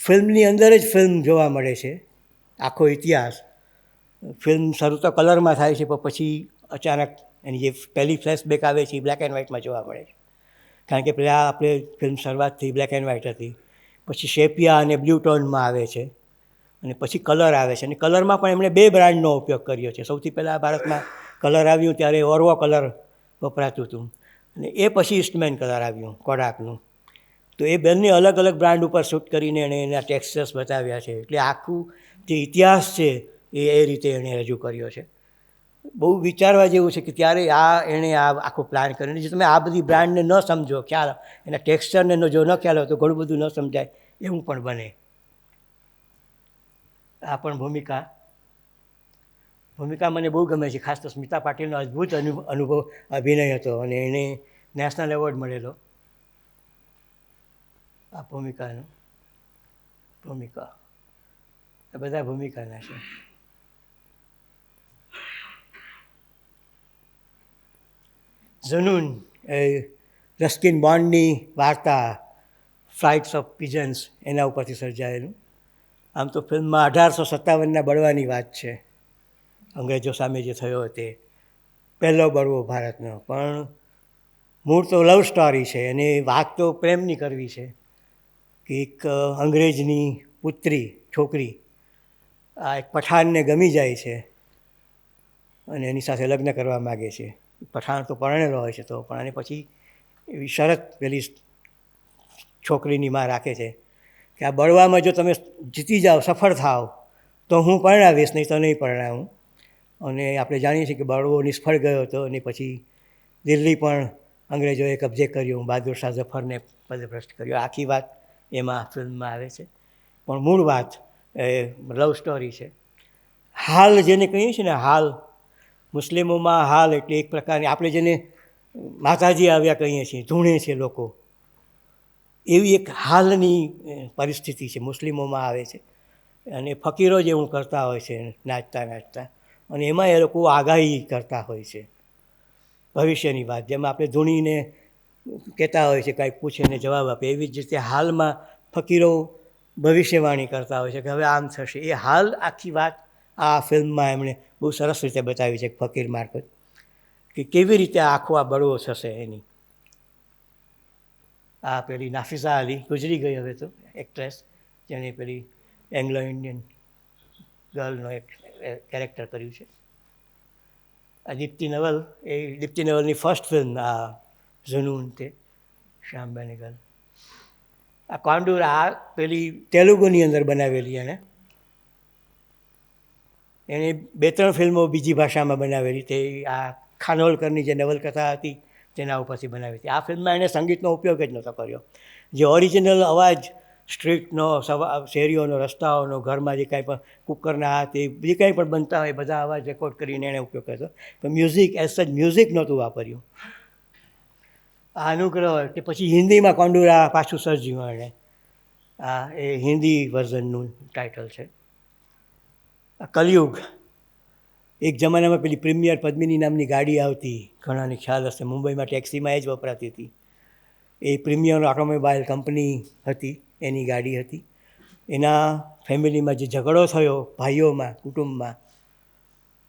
ફિલ્મની અંદર જ ફિલ્મ જોવા મળે છે. આખો ઇતિહાસ ફિલ્મ શરૂ તો કલરમાં થાય છે, પણ પછી અચાનક એની જે પહેલી ફ્લેશબેક આવે છે એ બ્લેક એન્ડ વ્હાઇટમાં જોવા મળે છે. કારણ કે પહેલાં આપણે ફિલ્મ શરૂઆતથી બ્લેક એન્ડ વ્હાઇટ હતી, પછી શેપિયા અને બ્લુ ટોનમાં આવે છે, અને પછી કલર આવે છે. અને કલરમાં પણ એમણે 2 બ્રાન્ડનો ઉપયોગ કર્યો છે. સૌથી પહેલાં ભારતમાં કલર આવ્યું ત્યારે ઓરવો કલર વપરાતું હતું, અને એ પછી ઈસ્ટમેન કલર આવ્યું કોડાકનું. તો એ બંને અલગ અલગ બ્રાન્ડ ઉપર શૂટ કરીને એણે એના ટેક્સચર્સ બતાવ્યા છે. એટલે આખું જે ઇતિહાસ છે એ રીતે એણે રજૂ કર્યો છે. બહુ વિચારવા જેવું છે કે ત્યારે એણે આ આખો પ્લાન કરીને, જો તમે આ બધી બ્રાન્ડને ન સમજો, ખ્યાલ એના ટેક્સચરને જો ન ખ્યાલ હોય તો ઘણું બધું ન સમજાય એવું પણ બને. આ પણ ભૂમિકા મને બહુ ગમે છે. ખાસ તો સ્મિતા પાટીલનો અદ્ભુત અનુભવ અભિનય હતો અને એને નેશનલ એવોર્ડ મળેલો. આ ભૂમિકા આ બધા ભૂમિકાના છે. ઝનૂન, એ રસ્કિન બોન્ડની વાર્તા ફ્લાઇટ્સ ઓફ પિજન્સ એના ઉપરથી સર્જાયેલું. આમ તો ફિલ્મમાં 1857ના બળવાની વાત છે, અંગ્રેજો સામે જે થયો તે પહેલો બળવો ભારતનો, પણ મૂળ તો લવ સ્ટોરી છે. અને વાત તો પ્રેમની કરવી છે કે એક અંગ્રેજની છોકરી આ એક પઠાણને ગમી જાય છે અને એની સાથે લગ્ન કરવા માગે છે. પઠાણ તો પરણેલો હોય છે તો પણ, અને પછી એવી શરત પેલી છોકરીની માં રાખે છે કે આ બળવામાં જો તમે જીતી જાઓ, સફળ થાઓ તો હું પરણાવીશ, નહીં તો નહીં પરણાવું. અને આપણે જાણીએ છીએ કે બળવો નિષ્ફળ ગયો હતો અને પછી દિલ્હી પણ અંગ્રેજોએ કબજે કર્યું, બહાદુર શાહ ઝફરને પદભ્રષ્ટ કર્યો. આખી વાત એમાં ફિલ્મમાં આવે છે, પણ મૂળ વાત એ લવ સ્ટોરી છે. હાલ જેને કહીએ છીએ ને, હાલ મુસ્લિમોમાં હાલ એટલે એક પ્રકારની આપણે જેને માતાજી આવ્યા કહીએ છીએ, ધૂણે છે લોકો, એવી એક હાલની પરિસ્થિતિ છે મુસ્લિમોમાં આવે છે. અને ફકીરો જેવું કરતા હોય છે નાચતા નાચતા, અને એમાં એ લોકો આગાહી કરતા હોય છે ભવિષ્યની વાત. જેમ આપણે ધૂણીને કહેતા હોય છે, કાંઈક પૂછે ને જવાબ આપે, એવી જ રીતે હાલમાં ફકીરો ભવિષ્યવાણી કરતા હોય છે કે હવે આમ થશે. એ હાલ આખી વાત આ ફિલ્મમાં એમણે બહુ સરસ રીતે બતાવી છે ફકીર મારફત, કે કેવી રીતે આખો આ બળવો થશે એની. આ પેલી નાફિઝા અલી ગુજરી ગઈ હવે તો, એક્ટ્રેસ, જેણે પેલી એંગ્લો ઇન્ડિયન ગર્લનો એક કેરેક્ટર કર્યું છે. આ દીપ્તિ નવલ, એ દીપ્તિ નવલની ફર્સ્ટ ફિલ્મ આ ઝુનૂન તે શ્યામ બેનેગલ. આ કોંડુર આ પેલી તેલુગુની અંદર બનાવેલી એણે 2-3 ફિલ્મો બીજી ભાષામાં બનાવેલી. તે આ ખાનોલકરની જે નવલકથા હતી તેના ઉપરથી બનાવી હતી. આ ફિલ્મમાં એણે સંગીતનો ઉપયોગ જ નહોતો કર્યો. જે ઓરિજિનલ અવાજ સ્ટ્રીટનો, શેરીઓનો, રસ્તાઓનો, ઘરમાં જે કાંઈ પણ કુકરના હાથ, એ જે કાંઈ પણ બનતા હોય બધા અવાજ રેકોર્ડ કરીને એણે ઉપયોગ કર્યો. પણ મ્યુઝિક એઝ સચ મ્યુઝિક નહોતું વાપર્યું. આ અનુગ્રહ કે પછી હિન્દીમાં કોંડુરા પાછું સર્જ્યું એણે. આ એ હિન્દી વર્ઝનનું ટાઇટલ છે. આ કલયુગ. એક જમાનામાં પેલી પ્રીમિયર પદ્મિની નામની ગાડી આવતી, ઘણાને ખ્યાલ હશે, મુંબઈમાં ટેક્સીમાં એ જ વપરાતી હતી. એ પ્રીમિયર ઓટોમોબાઈલ કંપની હતી, એની ગાડી હતી. એના ફેમિલીમાં જે ઝઘડો થયો ભાઈઓમાં, કુટુંબમાં,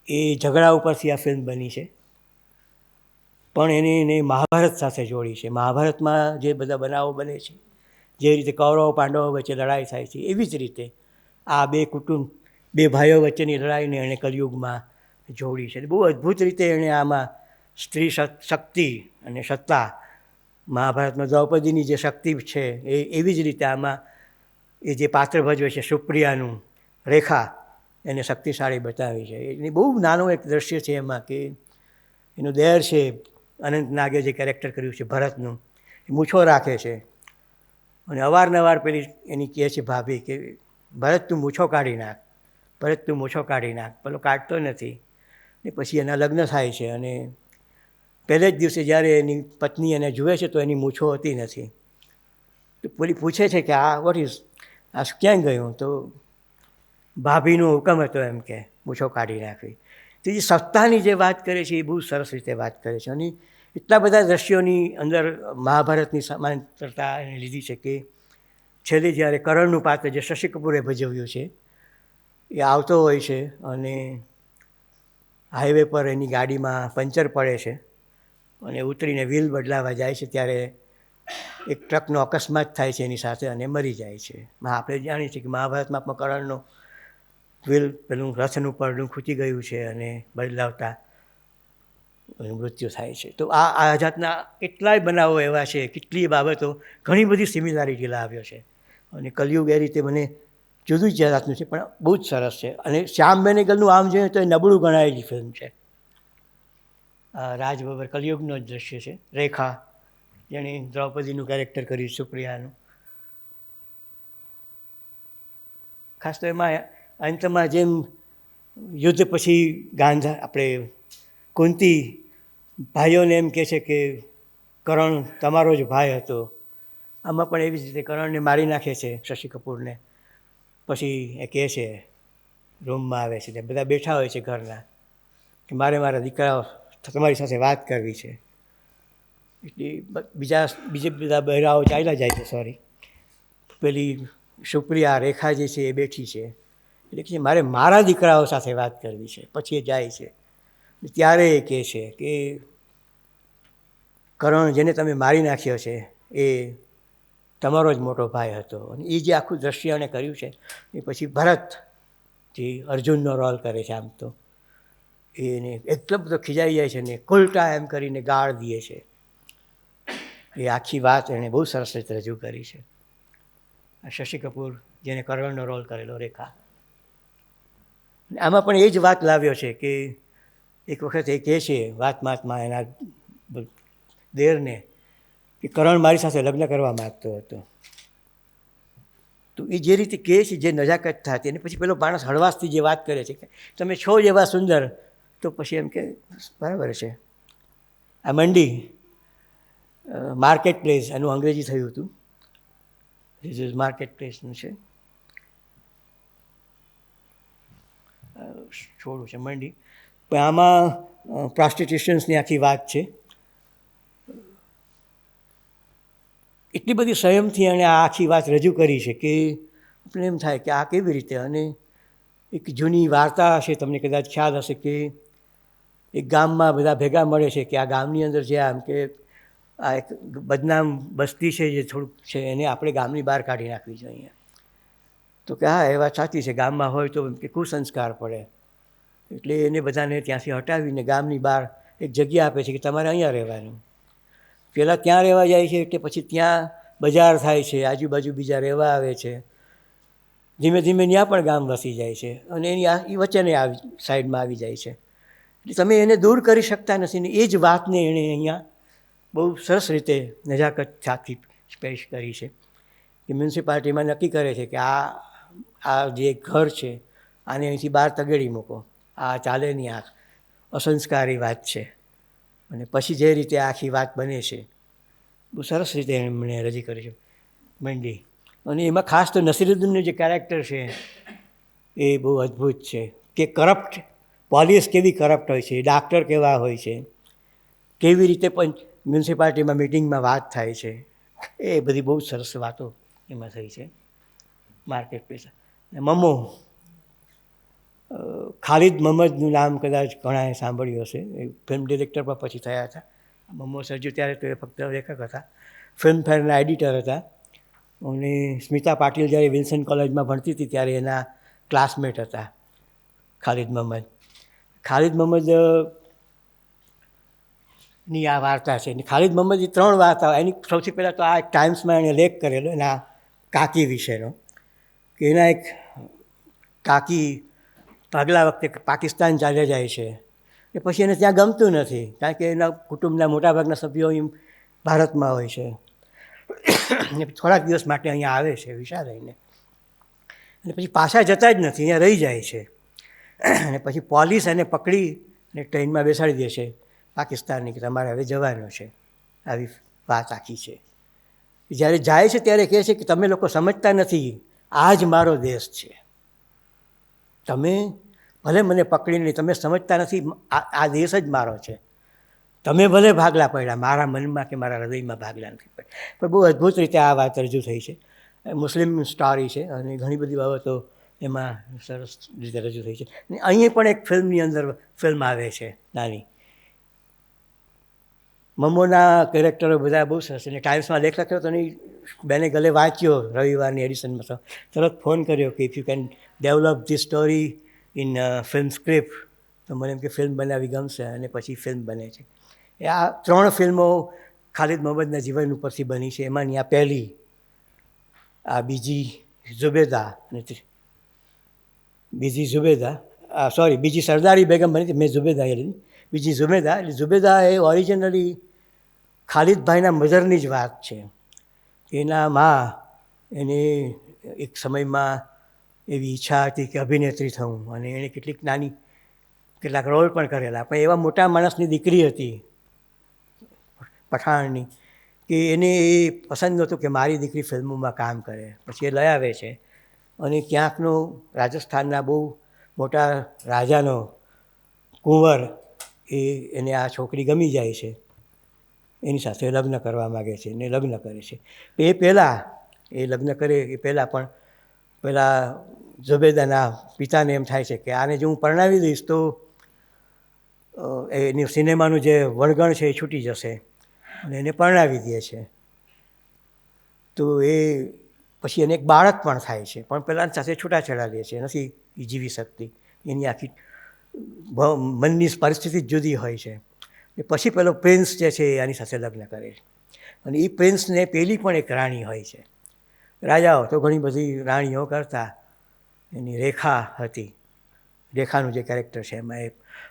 એ ઝઘડા ઉપરથી આ ફિલ્મ બની છે. પણ એને મહાભારત સાથે જોડી છે. મહાભારતમાં જે બધા બનાવો બને છે, જે રીતે કૌરવ પાંડવો વચ્ચે લડાઈ થાય છે, એવી જ રીતે આ બે કુટુંબ, બે ભાઈઓ વચ્ચેની લડાઈને એણે કલયુગમાં જોડી છે. બહુ અદ્ભુત રીતે એણે આમાં સ્ત્રી શક્તિ અને સત્તા, મહાભારતમાં દ્રૌપદીની જે શક્તિ છે એ એવી જ રીતે આમાં એ જે પાત્ર ભજવે છે સુપ્રિયાનું, રેખા, એને શક્તિશાળી બતાવી છે. એની બહુ નાનું એક દ્રશ્ય છે એમાં કે એનું દેર છે, અનંત નાગે જે કેરેક્ટર કર્યું છે ભરતનું, એ મૂછો રાખે છે અને અવારનવાર પેલી એની કહે છે ભાભી કે ભરત તું મૂછો કાઢી નાખ, ભરત તું મૂછો કાઢી નાખ. પેલો કાઢતો નથી. ને પછી એના લગ્ન થાય છે અને પહેલે જ દિવસે જ્યારે એની પત્ની એને જુએ છે તો એની મૂછો હોતી નથી. તો પેલી પૂછે છે કે આ વોટ ઇઝ, આ ક્યાં ગયું? તો ભાભીનો હુકમ હતો એમ કે મૂછો કાઢી નાખવી. તો એ સત્તાની જે વાત કરે છે એ બહુ સરસ રીતે વાત કરે છે. અને એટલા બધા દ્રશ્યોની અંદર મહાભારતની સમાંતરતા એને લીધી છે કે છેલ્લે જ્યારે કરણનું પાત્ર જે શશી કપૂરે ભજવ્યું છે એ આવતો હોય છે અને હાઈવે પર એની ગાડીમાં પંચર પડે છે અને ઉતરીને વ્હીલ બદલાવા જાય છે ત્યારે એક ટ્રકનો અકસ્માત થાય છે એની સાથે અને મરી જાય છે. આપણે જાણીએ છીએ કે મહાભારતમાં પણ કરણનો વ્હીલ પેલું રથનું પડનું ખૂટી ગયું છે અને બદલાવતા મૃત્યુ થાય છે. તો આ જાતના કેટલાય બનાવો એવા છે, કેટલીય બાબતો, ઘણી બધી સિમિલારિટી લાવ્યો છે. અને કલયુગ એ રીતે મને જુદું જ જાતનું છે પણ બહુ જ સરસ છે. અને શ્યામ બેનેગલનું આમ જોઈએ તો એ નબળું ગણાયેલી ફિલ્મ છે. રાજ બબ્બર કલયુગનો જ દ્રશ્ય છે. રેખા, જેણે દ્રૌપદીનું કેરેક્ટર કર્યું સુપ્રિયાનું. ખાસ તો એમાં અંતમાં જેમ યુદ્ધ પછી આપણે કુંતી ભાઈઓને એમ કહે છે કે કરણ તમારો જ ભાઈ હતો, આમાં પણ એવી જ રીતે કરણને મારી નાખે છે શશી કપૂરને. પછી એ કહે છે, રૂમમાં આવે છે, બધા બેઠા હોય છે ઘરના, કે મારા દીકરાઓ તમારી સાથે વાત કરવી છે. એટલે બીજે બધા બહેરાઓ ચાલ્યા જાય છે, સોરી. પેલી સુપ્રિયા, રેખા જે છે એ બેઠી છે, એટલે કે મારે મારા દીકરાઓ સાથે વાત કરવી છે. પછી એ જાય છે. ત્યારે એ કહે છે કે કરણ જેને તમે મારી નાખ્યો છે એ તમારો જ મોટો ભાઈ હતો. અને એ જે આખું દ્રશ્ય એણે કર્યું છે એ પછી ભરત જે અર્જુનનો રોલ કરે છે, આમ તો એને એટલો બધો ખીજાઈ જાય છે ને કુલટા એમ કરીને ગાળ દે છે. એ આખી વાત એણે બહુ સરસ રીતે રજૂ કરી છે. શશી કપૂર જેને કરણનો રોલ કરેલો, રેખા. આમાં પણ એ જ વાત લાવ્યો છે કે એક વખત એ કહે છે વાતમાં એના દેરને કે કરણ મારી સાથે લગ્ન કરવા માગતો હતો. તો એ જે રીતે કહે છે, જે નજાકત થતી, અને પછી પેલો માણસ હળવાશથી જે વાત કરે છે કે તમે છો જ એવા સુંદર, તો પછી એમ કે બરાબર છે. આ મંડી માર્કેટ પ્લેસ એનું અંગ્રેજી થયું હતું, ધીસ ઇઝ માર્કેટ પ્લેસનું છે, છોડું છે મંડી. પણ આમાં પ્રોસ્ટિટ્યુશન્સની આખી વાત છે. એટલી બધી સંયમથી એણે આ આખી વાત રજૂ કરી છે કે આપણે એમ થાય કે આ કેવી રીતે. અને એક જૂની વાર્તા હશે, તમને કદાચ ખ્યાલ હશે કે એક ગામમાં બધા ભેગા મળે છે કે આ ગામની અંદર જે આમ કે આ એક બદનામ બસ્તી છે જે થોડુંક છે, એને આપણે ગામની બહાર કાઢી નાખવી જોઈએ. તો કે હા, એ વાત સાચી છે, ગામમાં હોય તો કે કુસંસ્કાર પડે, એટલે એને બધાને ત્યાંથી હટાવીને ગામની બહાર એક જગ્યા આપે છે કે તમારે અહીંયા રહેવાનું. પહેલાં ત્યાં રહેવા જાય છે, એટલે પછી ત્યાં બજાર થાય છે, આજુબાજુ બીજા રહેવા આવે છે, ધીમે ધીમે ત્યાં પણ ગામ વસી જાય છે, અને એની એ વચ્ચેને સાઈડમાં આવી જાય છે. એટલે તમે એને દૂર કરી શકતા નથી. ને એ જ વાતને એણે અહીંયા બહુ સરસ રીતે નજાકત સાથે પેશ કરી છે કે મ્યુનિસિપાલિટીમાં નક્કી કરે છે કે આ જે ઘર છે આને અહીંથી બહાર તગેડી મૂકો, આ ચાલે નહીં, આ અસંસ્કારી વાત છે. અને પછી જે રીતે આખી વાત બને છે, બહુ સરસ રીતે એમણે રજૂ કરી છે મંડી. અને એમાં ખાસ તો નસીરુદ્દીનનું જે કેરેક્ટર છે એ બહુ અદ્ભુત છે કે કરપ્ટ પોલીસ કેવી કરપ્ટ હોય છે, ડાક્ટર કેવા હોય છે, કેવી રીતે પણ મ્યુનિસિપાલિટીમાં મિટિંગમાં વાત થાય છે, એ બધી બહુ સરસ વાતો એમાં થઈ છે. માર્કેટ પ્લેસ મમ્મો, ખાલિદ મહમ્મદનું નામ કદાચ ઘણાએ સાંભળ્યું હશે, એ ફિલ્મ ડિરેક્ટર પણ પછી થયા હતા. મમ્મો સર્જુ ત્યારે તો એ ફક્ત લેખક હતા, ફિલ્મફેરના એડિટર હતા. અને સ્મિતા પાટીલ જ્યારે વિલ્સન કોલેજમાં ભણતી હતી ત્યારે એના ક્લાસમેટ હતા ખાલિદ મહમ્મદ. ખાલિદ મહમ્મદની આ વાર્તા છે. ખાલિદ મહમ્મદની 3 વાર્તાઓ. એની સૌથી પહેલાં તો આ ટાઈમ્સમાં એણે લેખ કરેલો એના કાકી વિશેનો, કે એના એક કાકી આગલા વખતે પાકિસ્તાન ચાલ્યા જાય છે, એ પછી એને ત્યાં ગમતું નથી, કારણ કે એના કુટુંબના મોટાભાગના સભ્યો અહીં ભારતમાં હોય છે. થોડાક દિવસ માટે અહીંયા આવે છે વિઝા લઈને, અને પછી પાછા જતા જ નથી, અહીંયા રહી જાય છે. અને પછી પોલીસ એને પકડી અને ટ્રેનમાં બેસાડી દે છે પાકિસ્તાનની, કે તમારે હવે જવાનું છે. આવી વાત આખી છે. જ્યારે જાય છે ત્યારે કહે છે કે તમે લોકો સમજતા નથી, આ જ મારો દેશ છે. તમે ભલે મને પકડીને, તમે સમજતા નથી, આ દેશ જ મારો છે. તમે ભલે ભાગલા પડ્યા, મારા મનમાં કે મારા હૃદયમાં ભાગલા નથી પડ્યા. પણ બહુ અદ્ભુત રીતે આ વાત રજૂ થઈ છે. મુસ્લિમ સ્ટોરી છે અને ઘણી બધી બાબતો એમાં સરસ રીતે રજૂ થઈ છે. અને અહીં પણ એક ફિલ્મની અંદર ફિલ્મ આવે છે નાની. મમ્મોના કેરેક્ટરો બધા બહુ સરસ. અને ટાઈમ્સમાં લેખ લખ્યો તો નહીં, બેને ગલે વાંચ્યો રવિવારની એડિશનમાં, તો તરત ફોન કર્યો કે if you can develop this story in film script, તો મને એમ કે ફિલ્મ બનાવી ગમશે. અને પછી ફિલ્મ બને છે. આ 3 ફિલ્મો ખાલિદ મહમ્મદના જીવન ઉપરથી બની છે. એમાંની આ પહેલી, આ બીજી ઝુબેદા, અને બીજી સરદારી બેગમ બની હતી, મેં ઝુબેદા એ લીધી. બીજી ઝુબેદા. એટલે ઝુબેદા એ ઓરિજિનલી ખાલિદભાઈના મધરની જ વાત છે. એના મા એને એક સમયમાં એવી ઈચ્છા હતી કે અભિનેત્રી થવું, અને એણે કેટલાક રોલ પણ કરેલા. પણ એવા મોટા માણસની દીકરી હતી પઠાણની, કે એને એ પસંદ નહોતું કે મારી દીકરી ફિલ્મોમાં કામ કરે. પછી એ લઈ આવે છે, અને ક્યાંકનો રાજસ્થાનના બહુ મોટા રાજાનો કુંવર એને આ છોકરી ગમી જાય છે, એની સાથે લગ્ન કરવા માગે છે, ને લગ્ન કરે છે. એ લગ્ન કરે એ પહેલાં પણ પેલા ઝુબેદાના પિતાને એમ થાય છે કે આને જો હું પરણાવી દઈશ તો એની સિનેમાનું જે વળગણ છે એ છૂટી જશે, અને એને પરણાવી દે છે. તો એ પછી એને એક બાળક પણ થાય છે, પણ પેલા સાથે છૂટાછેડા લે છે, નથી એ જીવી શકતી. એની આખી મનની પરિસ્થિતિ જ જુદી હોય છે. એ પછી પેલો પ્રિન્સ જે છે એની સાથે લગ્ન કરે છે, અને એ પ્રિન્સને પેલી પણ એક રાણી હોય છે. રાજાઓ તો ઘણી બધી રાણીઓ કરતા, એની રેખા હતી, રેખાનું જે કેરેક્ટર છે એમાં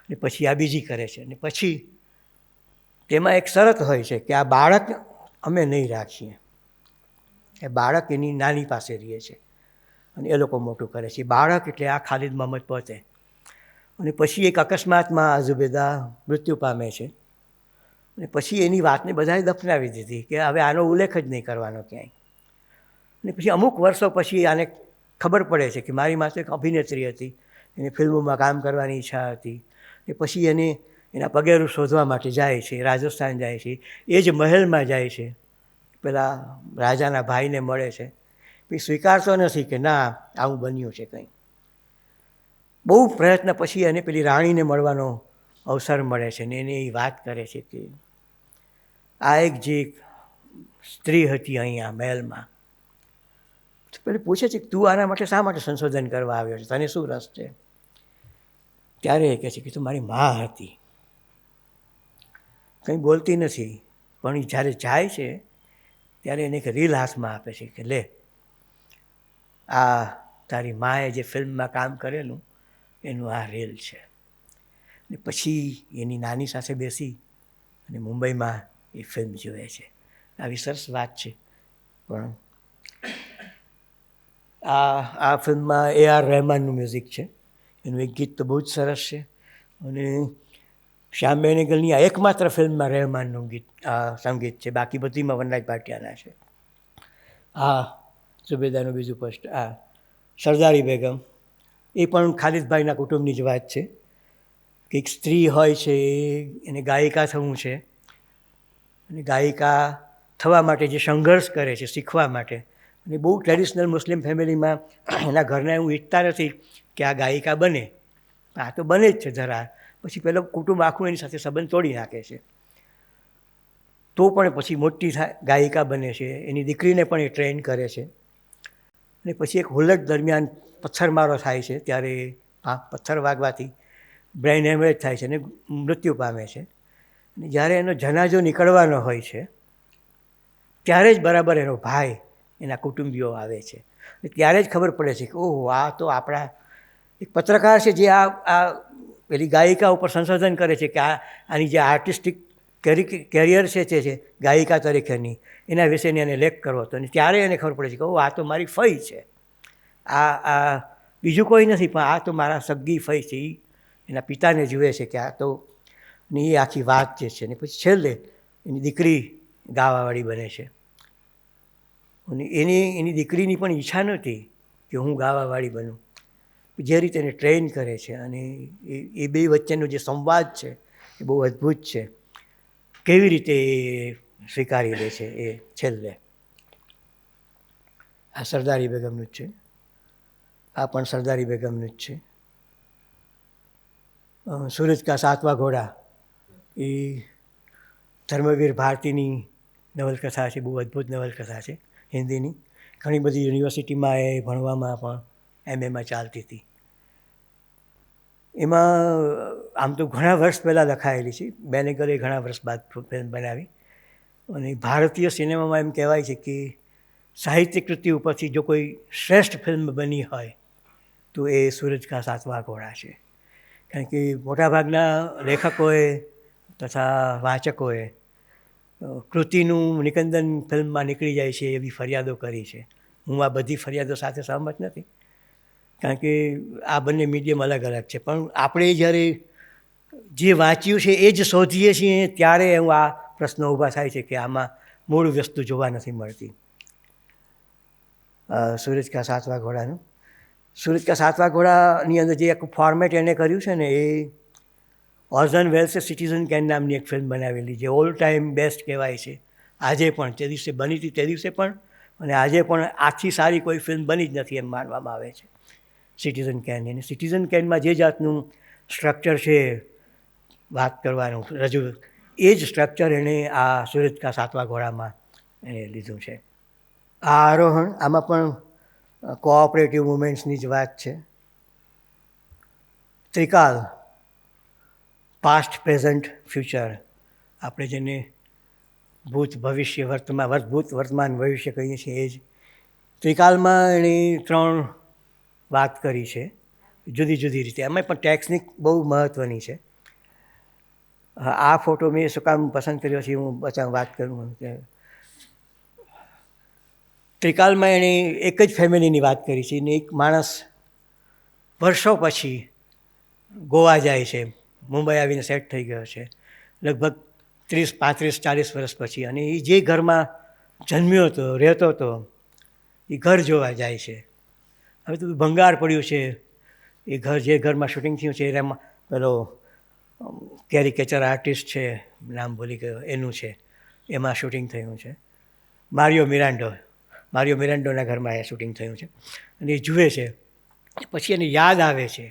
એ પછી આ બીજી કરે છે. અને પછી તેમાં એક શરત હોય છે કે આ બાળક અમે નહીં રાખીએ, એ બાળક એની નાની પાસે રહે છે. અને એ લોકો મોટું કરે છે. બાળક એટલે આ ખાલિદ મહમદ પોતે. અને પછી એક અકસ્માતમાં આ ઝુબેદા મૃત્યુ પામે છે. અને પછી એની વાતને બધાએ દફનાવી દીધી કે હવે આનો ઉલ્લેખ જ નહીં કરવાનો ક્યાંય. અને પછી અમુક વર્ષો પછી આને ખબર પડે છે કે મારી માતા એક અભિનેત્રી હતી, એને ફિલ્મોમાં કામ કરવાની ઈચ્છા હતી. એ પછી એને એના પગેરું શોધવા માટે જાય છે, રાજસ્થાન જાય છે, એ જ મહેલમાં જાય છે, પેલા રાજાના ભાઈને મળે છે. પછી સ્વીકારતો નથી કે ના આવું બન્યું છે કંઈ. બહુ પ્રયત્ન પછી એને પેલી રાણીને મળવાનો અવસર મળે છે ને એને એ વાત કરે છે કે આ એક જે સ્ત્રી હતી અહીંયા મહેલમાં, પેલી પૂછે છે કે તું આના માટે શા માટે સંશોધન કરવા આવ્યો છે, તને શું રસ છે? ત્યારે એ કહે છે કે તું મારી મા હતી. કંઈ બોલતી નથી, પણ એ જ્યારે જાય છે ત્યારે એને એક રીલ હાથમાં આપે છે કે લે આ તારી માએ જે ફિલ્મમાં કામ કરેલું એનું આ રીલ છે. ને પછી એની નાની સાથે બેસી અને મુંબઈમાં એ ફિલ્મ જોવે છે. આવી સરસ વાત છે. પણ આ ફિલ્મમાં AR રહેમાનનું મ્યુઝિક છે. એનું એક ગીત તો બહુ જ સરસ છે. અને શ્યામ બેનેગલની આ એકમાત્ર ફિલ્મમાં રહેમાનનું સંગીત છે, બાકી બધીમાં વનરાજ ભાટિયાના છે. આ ઝુબેદાનું બીજું પોસ્ટ, આ સરદારી બેગમ, એ પણ ખાલિદભાઈના કુટુંબની જ વાત છે. કે એક સ્ત્રી હોય છે, એને ગાયિકા થવું છે, અને ગાયિકા થવા માટે જે સંઘર્ષ કરે છે શીખવા માટે, અને બહુ ટ્રેડિશનલ મુસ્લિમ ફેમિલીમાં એના ઘરના એવું ઈચ્છતા નથી કે આ ગાયિકા બને, આ તો બને જ છે જરા. પછી પેલો કુટુંબ આખું એની સાથે સંબંધ તોડી નાખે છે. તો પણ પછી મોટી ગાયિકા બને છે, એની દીકરીને પણ એ ટ્રેન કરે છે. અને પછી એક હુલ્લડ દરમિયાન પથ્થરમારો થાય છે, ત્યારે પથ્થર વાગવાથી બ્રેઇન હેમરેજ થાય છે અને મૃત્યુ પામે છે. અને જ્યારે એનો જનાજો નીકળવાનો હોય છે ત્યારે જ બરાબર એનો ભાઈ, એના કુટુંબીઓ આવે છે. ત્યારે જ ખબર પડે છે કે ઓહો આ તો આપણા એક પત્રકાર છે જે આ પેલી ગાયિકા ઉપર સંશોધન કરે છે કે આની જે આર્ટિસ્ટિક કેરિયર છે તે છે ગાયિકા તરીકેની, એના વિશેની એને લેખ કરવો હતો. અને ત્યારે એને ખબર પડે છે કે ઓહ આ તો મારી ફઈ છે, આ બીજું કોઈ નથી પણ આ તો મારા સગી ફઈ છે. એ એના પિતાને જુએ છે કે આ તો એ આખી વાત જે છે. ને પછી છેલ્લે એની દીકરી ગાવાવાળી બને છે. અને એની દીકરીની પણ ઈચ્છા નહોતી કે હું ગાવાવાળી બનું. જે રીતે એને ટ્રેન કરે છે અને એ બે વચ્ચેનો જે સંવાદ છે એ બહુ અદ્ભુત છે. કેવી રીતે એ સ્વીકારી લે છે એ છેલ્લે. આ સરદારી બેગમનું જ છે, આ પણ સરદારી બેગમનું જ છે. સૂરજ કા સાતવા ઘોડા એ ધર્મવીર ભારતીની નવલકથા છે, બહુ અદ્ભુત નવલકથા છે હિન્દીની. ઘણી બધી યુનિવર્સિટીમાં એ ભણવામાં પણ MAમાં ચાલતી હતી. એમાં આમ તો ઘણા વર્ષ પહેલાં લખાયેલી છે, બેનેગલે ઘણા વર્ષ બાદ ફિલ્મ બનાવી. અને ભારતીય સિનેમામાં એમ કહેવાય છે કે સાહિત્ય કૃતિ ઉપરથી જો કોઈ શ્રેષ્ઠ ફિલ્મ બની હોય તો એ સૂરજ કા સાતવા ઘોડા છે. કારણ કે મોટાભાગના લેખકોએ તથા વાચકોએ કૃતિનું નિકંદન ફિલ્મમાં નીકળી જાય છે એવી ફરિયાદો કરી છે. હું આ બધી ફરિયાદો સાથે સહમત નથી, કારણ કે આ બંને મીડિયમ અલગ અલગ છે. પણ આપણે જ્યારે જે વાંચ્યું છે એ જ શોધીએ છીએ ત્યારે હું આ પ્રશ્નો ઊભા થાય છે કે આમાં મૂળ વસ્તુ જોવા નથી મળતી. સૂરજ કા સાતવા ઘોડાનું, સૂરજ કા સાતવા ઘોડાની અંદર જે એક ફોર્મેટ એને કર્યું છે ને, એ ઓર્ઝન વેલ્સે સિટીઝન કેન નામની એક ફિલ્મ બનાવેલી જે ઓલ ટાઈમ બેસ્ટ કહેવાય છે. આજે પણ, તે દિવસે બની હતી તે દિવસે પણ, અને આજે પણ આથી સારી કોઈ ફિલ્મ બની જ નથી એમ માનવામાં આવે છે સિટીઝન કેન. અને સિટીઝન કેનમાં જે જાતનું સ્ટ્રક્ચર છે વાત કરવાનું રજૂ, એ જ સ્ટ્રક્ચર એણે આ સૂરજ કા સાતવા ઘોડામાં એણે લીધું છે. આ આરોહણ, આમાં પણ કોઓપરેટિવ મુવમેન્ટ્સની જ વાત છે. ત્રિકાલ, પાસ્ટ, પ્રેઝન્ટ, ફ્યુચર, આપણે જેને ભૂત, ભવિષ્ય, ભૂત, વર્તમાન, ભવિષ્ય કહીએ છીએ એ જ. ત્રિકાલમાં એણે 3 વાત કરી છે જુદી જુદી રીતે. એમાં પણ ટેકનિક બહુ મહત્ત્વની છે. આ ફોટો મેં શું કામ પસંદ કર્યો છે હું વાત કરું કે ત્રિકાલમાં એણે એક જ ફેમિલીની વાત કરી છે ને એક માણસ વર્ષો પછી ગોવા જાય છે, મુંબઈ આવીને સેટ થઈ ગયો છે લગભગ 30, 35, 40 વર્ષ પછી, અને એ જે ઘરમાં જન્મ્યો હતો, રહેતો હતો, એ ઘર જોવા જાય છે. હવે તો ભંગાર પડ્યું છે એ ઘર, જે ઘરમાં શૂટિંગ થયું છે એમાં પેલો કેરિકેચર આર્ટિસ્ટ છે, નામ ભૂલી ગયો, એનું છે, એમાં શૂટિંગ થયું છે. મારિયો મિરાન્ડોના ઘરમાં એ શૂટિંગ થયું છે. અને એ જુએ છે, પછી એને યાદ આવે છે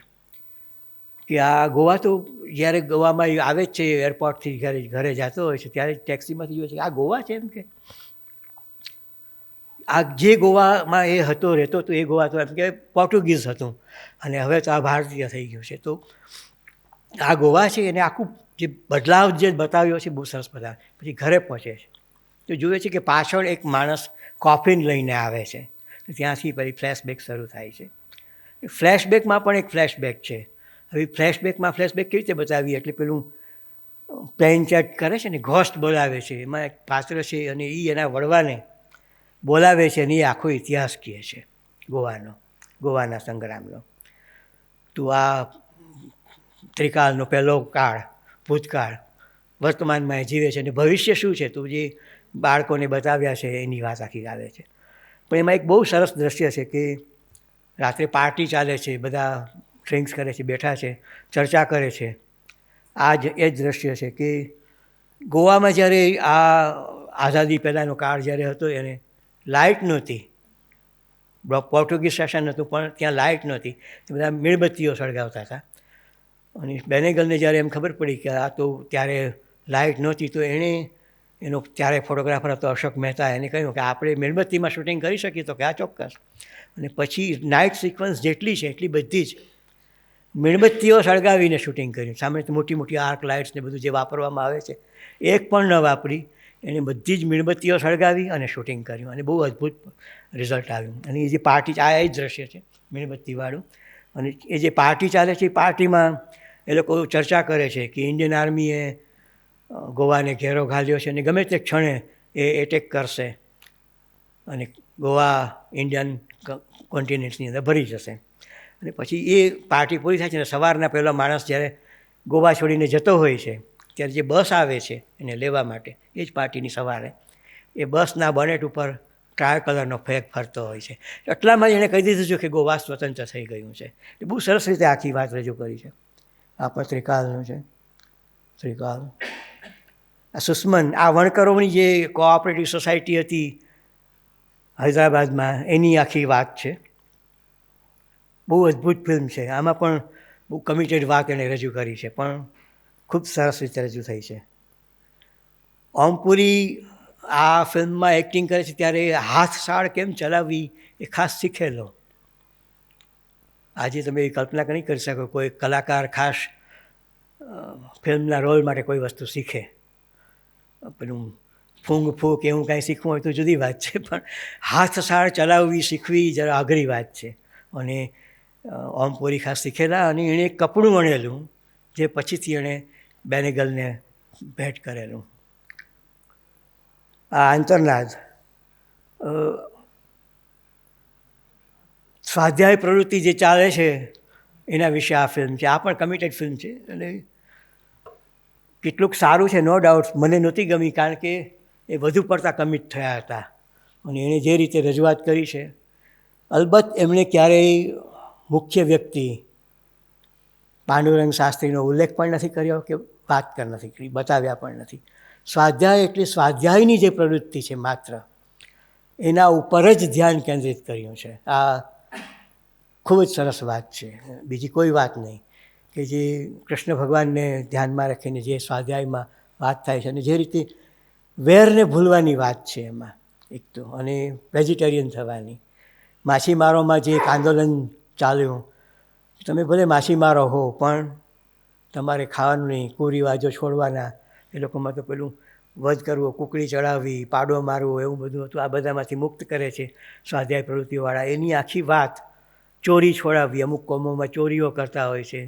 કે આ ગોવા તો જ્યારે ગોવામાં એ આવે જ છે એરપોર્ટથી ઘરે જતો હોય છે ત્યારે ટેક્સીમાંથી જુએ છે કે આ ગોવા છે, એમ કે આ જે ગોવામાં એ હતો, રહેતો હતો, એ ગોવા તો એમ કે પોર્ટુગીઝ હતું અને હવે તો આ ભારતીય થઈ ગયું છે. તો આ ગોવા છે એને આખું જે બદલાવ જે બતાવ્યો છે બહુ સરસ બતાવે. પછી ઘરે પહોંચે છે તો જુએ છે કે પાછળ એક માણસ કોફિન લઈને આવે છે. ત્યાંથી પછી ફ્લેશબેક શરૂ થાય છે. ફ્લેશબેકમાં પણ એક ફ્લેશબેક છે. હવે ફ્લેશબેક કેવી રીતે બતાવી, એટલે પેલું પ્લેન ચેટ કરે છે ને, ઘોસ્ટ બોલાવે છે, એમાં એક પાત્ર છે અને એ એના વડવાને બોલાવે છે અને એ આખો ઇતિહાસ કહે છે ગોવાના સંગ્રામનો. તો આ ત્રિકાળનો પહેલો કાળ, ભૂતકાળ, વર્તમાનમાં એ જીવે છે અને ભવિષ્ય શું છે તો જે બાળકોને બતાવ્યા છે એની વાત આખી આવે છે. પણ એમાં એક બહુ સરસ દ્રશ્ય છે કે રાત્રે પાર્ટી ચાલે છે, બધા ડ્રિંક્સ કરે છે, બેઠા છે, ચર્ચા કરે છે. એ જ દ્રશ્ય છે કે ગોવામાં જ્યારે આ આઝાદી પહેલાંનો કાળ જ્યારે હતો એને લાઇટ નહોતી, પોર્ટુગીઝ શાસન હતું પણ ત્યાં લાઇટ નહોતી, બધા મીણબત્તીઓ સળગાવતા હતા. અને બેનેગલને જ્યારે એમ ખબર પડી કે આ તો ત્યારે લાઇટ નહોતી તો એણે એનો ત્યારે ફોટોગ્રાફર હતો અશોક મહેતા, એને કહ્યું કે આપણે મીણબત્તીમાં શૂટિંગ કરી શકીએ, તો કે આ ચોક્કસ. અને પછી નાઇટ સિક્વન્સ જેટલી છે એટલી બધી જ મીણબત્તીઓ સળગાવીને શૂટિંગ કર્યું. સામે તો મોટી મોટી આર્ક લાઇટ્સ ને બધું જે વાપરવામાં આવે છે એક પણ ન વાપરી, એણે બધી જ મીણબત્તીઓ સળગાવી અને શૂટિંગ કર્યું અને બહુ અદ્ભુત રિઝલ્ટ આવ્યું. અને એ જે પાર્ટી, આ એ જ દ્રશ્ય છે મીણબત્તીવાળું. અને એ જે પાર્ટી ચાલે છે એ પાર્ટીમાં એ લોકો ચર્ચા કરે છે કે ઇન્ડિયન આર્મીએ ગોવાને ઘેરો ઘાલ્યો છે અને ગમે તે ક્ષણે એ એટેક કરશે અને ગોવા ઇન્ડિયન કોન્ટિનેન્ટની અંદર ભરી જશે. અને પછી એ પાર્ટી પૂરી થાય છે અને સવારના પહેલો માણસ જ્યારે ગોવા છોડીને જતો હોય છે ત્યારે જે બસ આવે છે એને લેવા માટે, એ જ પાર્ટીની સવારે એ બસના બોનેટ ઉપર ટ્રાય કલરનો ફ્લેગ ફરતો હોય છે. એટલામાં જ એણે કહી દીધું છે કે ગોવા સ્વતંત્ર થઈ ગયું છે. એ બહુ સરસ રીતે આખી વાત રજૂ કરી છે. આ પણ ત્રિકાલનું છે. ત્રિકાલ, આ સુસ્મન, આ વણકરોની જે કોઓપરેટિવ સોસાયટી હતી હૈદરાબાદમાં, એની આખી વાત છે. બહુ અદ્ભુત ફિલ્મ છે. આમાં પણ બહુ કમિટેડ વાત એણે રજૂ કરી છે, પણ ખૂબ સરસ રીતે રજૂ થઈ છે. ઓમપુરી આ ફિલ્મમાં એક્ટિંગ કરે છે ત્યારે હાથશાળ કેમ ચલાવવી એ ખાસ શીખેલો. આજે તમે કલ્પના નહીં કરી શકો કોઈ કલાકાર ખાસ ફિલ્મના રોલ માટે કોઈ વસ્તુ શીખે. પેલું ફૂંગ ફૂંક એવું કાંઈ શીખવું હોય તો જુદી વાત છે, પણ હાથશાળ ચલાવવી શીખવી જરા અઘરી વાત છે. અને ઓમપુરી ખાસ શીખેલા અને એણે એક કપડું વણેલું જે પછીથી એણે બેનેગલને ભેટ કરેલું. આ આંતરનાદ, સ્વાધ્યાય પ્રવૃત્તિ જે ચાલે છે એના વિશે આ ફિલ્મ છે. આ પણ કમિટેડ ફિલ્મ છે અને કેટલુંક સારું છે, નો ડાઉટ. મને નહોતી ગમી કારણ કે એ વધુ પડતા કમિટ થયા હતા અને એણે જે રીતે રજૂઆત કરી છે, અલબત્ત એમણે ક્યારેય મુખ્ય વ્યક્તિ પાંડુરંગ શાસ્ત્રીનો ઉલ્લેખ પણ નથી કર્યો કે વાત પણ નથી કરી, બતાવ્યા પણ નથી. સ્વાધ્યાય એટલે સ્વાધ્યાયની જે પ્રવૃત્તિ છે માત્ર એના ઉપર જ ધ્યાન કેન્દ્રિત કર્યું છે. આ ખૂબ જ સરસ વાત છે, બીજી કોઈ વાત નહીં. કે જે કૃષ્ણ ભગવાનને ધ્યાનમાં રાખીને જે સ્વાધ્યાયમાં વાત થાય છે અને જે રીતે વેરને ભૂલવાની વાત છે એમાં એક તો, અને વેજીટેરિયન થવાની. માછીમારોમાં જે એક આંદોલન ચાલ્યું, તમે ભલે માછીમારો હો પણ તમારે ખાવાનું નહીં, કુરિવાજો છોડવાના. એ લોકોમાં તો પેલું વધ કરવો, કુકડી ચડાવવી, પાડો મારવો એવું બધું હતું. આ બધામાંથી મુક્ત કરે છે સ્વાધ્યાય પ્રવૃત્તિવાળા. એની આખી વાત, ચોરી છોડાવવી, અમુક કોમોમાં ચોરીઓ કરતા હોય છે,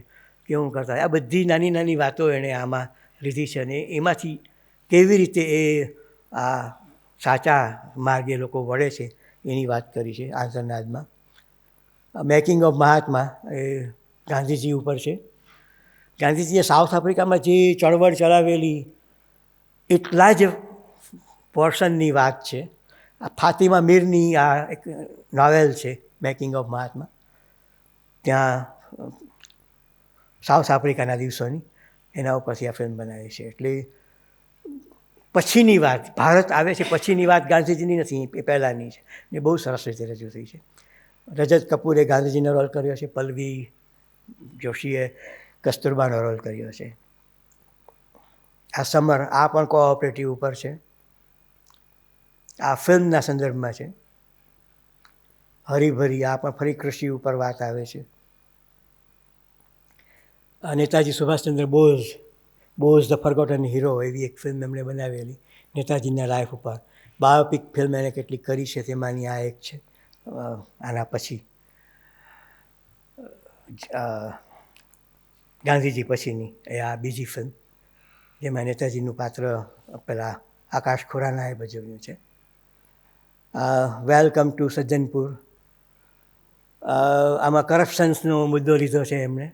કેવું કરતા હોય, આ બધી નાની નાની વાતો એણે આમાં લીધી છે. અને એમાંથી કેવી રીતે એ આ સાચા માર્ગે લોકો વળે છે એની વાત કરી છે આંતરનાદમાં. મેકિંગ ઓફ મહાત્મા એ ગાંધીજી ઉપર છે. ગાંધીજીએ સાઉથ આફ્રિકામાં જે ચળવળ ચલાવેલી એટલા જ પોર્શનની વાત છે. આ ફાતિમા મીરની આ એક નોવેલ છે મેકિંગ ઓફ મહાત્મા, ત્યાં સાઉથ આફ્રિકાના દિવસોની, એના ઉપરથી આ ફિલ્મ બનાવી છે. એટલે પછીની વાત, ભારત આવે છે પછીની વાત ગાંધીજીની નથી, એ પહેલાંની છે ને બહુ સરસ રીતે રજૂ થઈ છે. રજત કપૂરે ગાંધીજીનો રોલ કર્યો છે, પલ્લવી જોશીએ કસ્તુરબાનો રોલ કર્યો છે. આ સમર, આ પણ કોઓપરેટિવ ઉપર છે, આ ફિલ્મના સંદર્ભમાં છે. હરીભરી, આ પણ ફરી કૃષિ ઉપર વાત આવે છે. નેતાજી સુભાષચંદ્ર બોઝ ધ ફરગોટન હીરો, એવી એક ફિલ્મ એમણે બનાવેલી નેતાજીના લાઈફ ઉપર. બાયોપિક ફિલ્મ એણે કેટલીક કરી છે, તેમાંની આ એક છે. આના પછી ગાંધીજી પછીની એ આ બીજી ફિલ્મ, જેમાં નેતાજીનું પાત્ર પેલા આકાશ ખુરાનાએ ભજવ્યું છે. વેલકમ ટુ સજ્જનપુર, આમાં કરપ્શન્સનો મુદ્દો લીધો છે એમણે.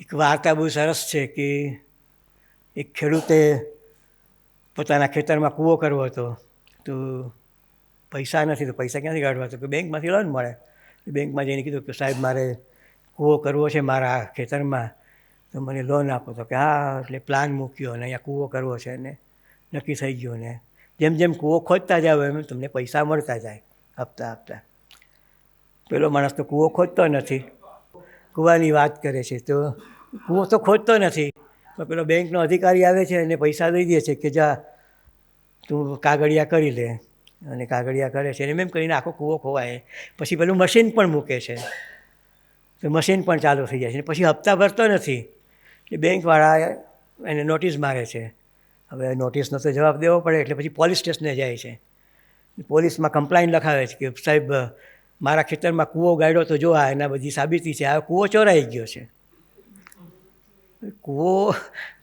એક વાર્તા બહુ સરસ છે કે એક ખેડૂતે પોતાના ખેતરમાં કૂવો કરવો હતો, તો પૈસા નથી, તો પૈસા ક્યાંથી કાઢવા, તો કે બેંકમાંથી લોન મળે. બેંકમાં જઈને કીધું કે સાહેબ મારે કૂવો કરવો છે મારા ખેતરમાં, તો મને લોન આપો. તો કે હા, એટલે પ્લાન મૂક્યો અને અહીંયા કૂવો કરવો છે અને નક્કી થઈ ગયું. ને જેમ જેમ કૂવો ખોદતા જાવ એમ તમને પૈસા મળતા જાય હપ્તા હપ્તા. પેલો માણસ તો કૂવો ખોદતો નથી, કૂવાની વાત કરે છે, તો કૂવો તો ખોદતો નથી, તો પેલો બેંકનો અધિકારી આવે છે અને પૈસા દઈ દે છે કે જા તું કાગળિયા કરી લે, અને કાગળિયા કરે છે. એમ કરીને આખો કૂવો ખોવાય. પછી પેલું મશીન પણ મૂકે છે, તો મશીન પણ ચાલુ થઈ જાય છે. પછી હપ્તા ભરતો નથી, એ બેંકવાળા એને નોટિસ મારે છે. હવે નોટિસનો તો જવાબ દેવો પડે, એટલે પછી પોલીસ સ્ટેશને જાય છે. પોલીસમાં કમ્પ્લાઇન લખાવે છે કે સાહેબ મારા ખેતરમાં કૂવો ગાળ્યો તો જો આ એના બધી સાબિતી છે, આ કૂવો ચોરાઈ ગયો છે. કૂવો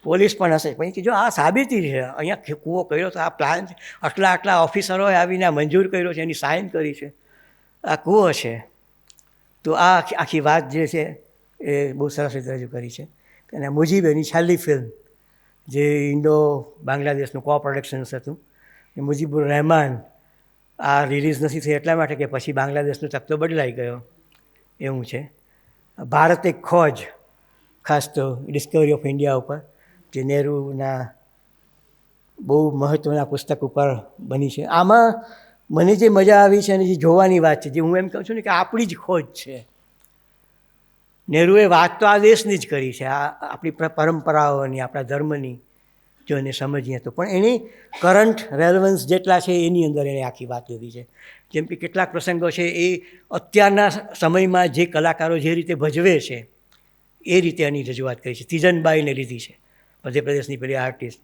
પોલીસ પણ હશે, પણ કે જો આ સાબિતી છે, અહીંયા કૂવો કર્યો તો આ પ્લાન, આટલા ઓફિસરોએ આવીને આ મંજૂર કર્યો છે, એની સાઇન કરી છે, આ કૂવો છે. તો આ આખી વાત જે છે એ બહુ સરસ રીતે રજૂ કરી છે. અને મુજીબ એની છેલ્લી ફિલ્મ, જે ઇન્ડો બાંગ્લાદેશનું કોપ્રોડક્શન્સ હતું, એ મુજીબુર રહેમાન આ રિલીઝ નથી થઈ એટલા માટે કે પછી બાંગ્લાદેશનો તખ્તો બદલાઈ ગયો એવું છે. ભારત એક ખોજ, ખાસ તો ડિસ્કવરી ઓફ ઇન્ડિયા ઉપર, જે નહેરુના બહુ મહત્ત્વના પુસ્તક ઉપર બની છે. આમાં મને જે મજા આવી છે અને જે જોવાની વાત છે, જે હું એમ કહું છું ને કે આપણી જ ખોજ છે. નહેરુએ વાત તો આ દેશની જ કરી છે, આ આપણી પરંપરાઓની, આપણા ધર્મની જો એને સમજીએ તો, પણ એની કરંટ રેલેવન્સ જેટલા છે એની અંદર એણે આખી વાત લીધી છે. જેમ કે કેટલાક પ્રસંગો છે એ અત્યારના સમયમાં જે કલાકારો જે રીતે ભજવે છે એ રીતે એની રજૂઆત કરી છે. તીજનબાઈને લીધી છે, મધ્યપ્રદેશની પેલી આર્ટિસ્ટ,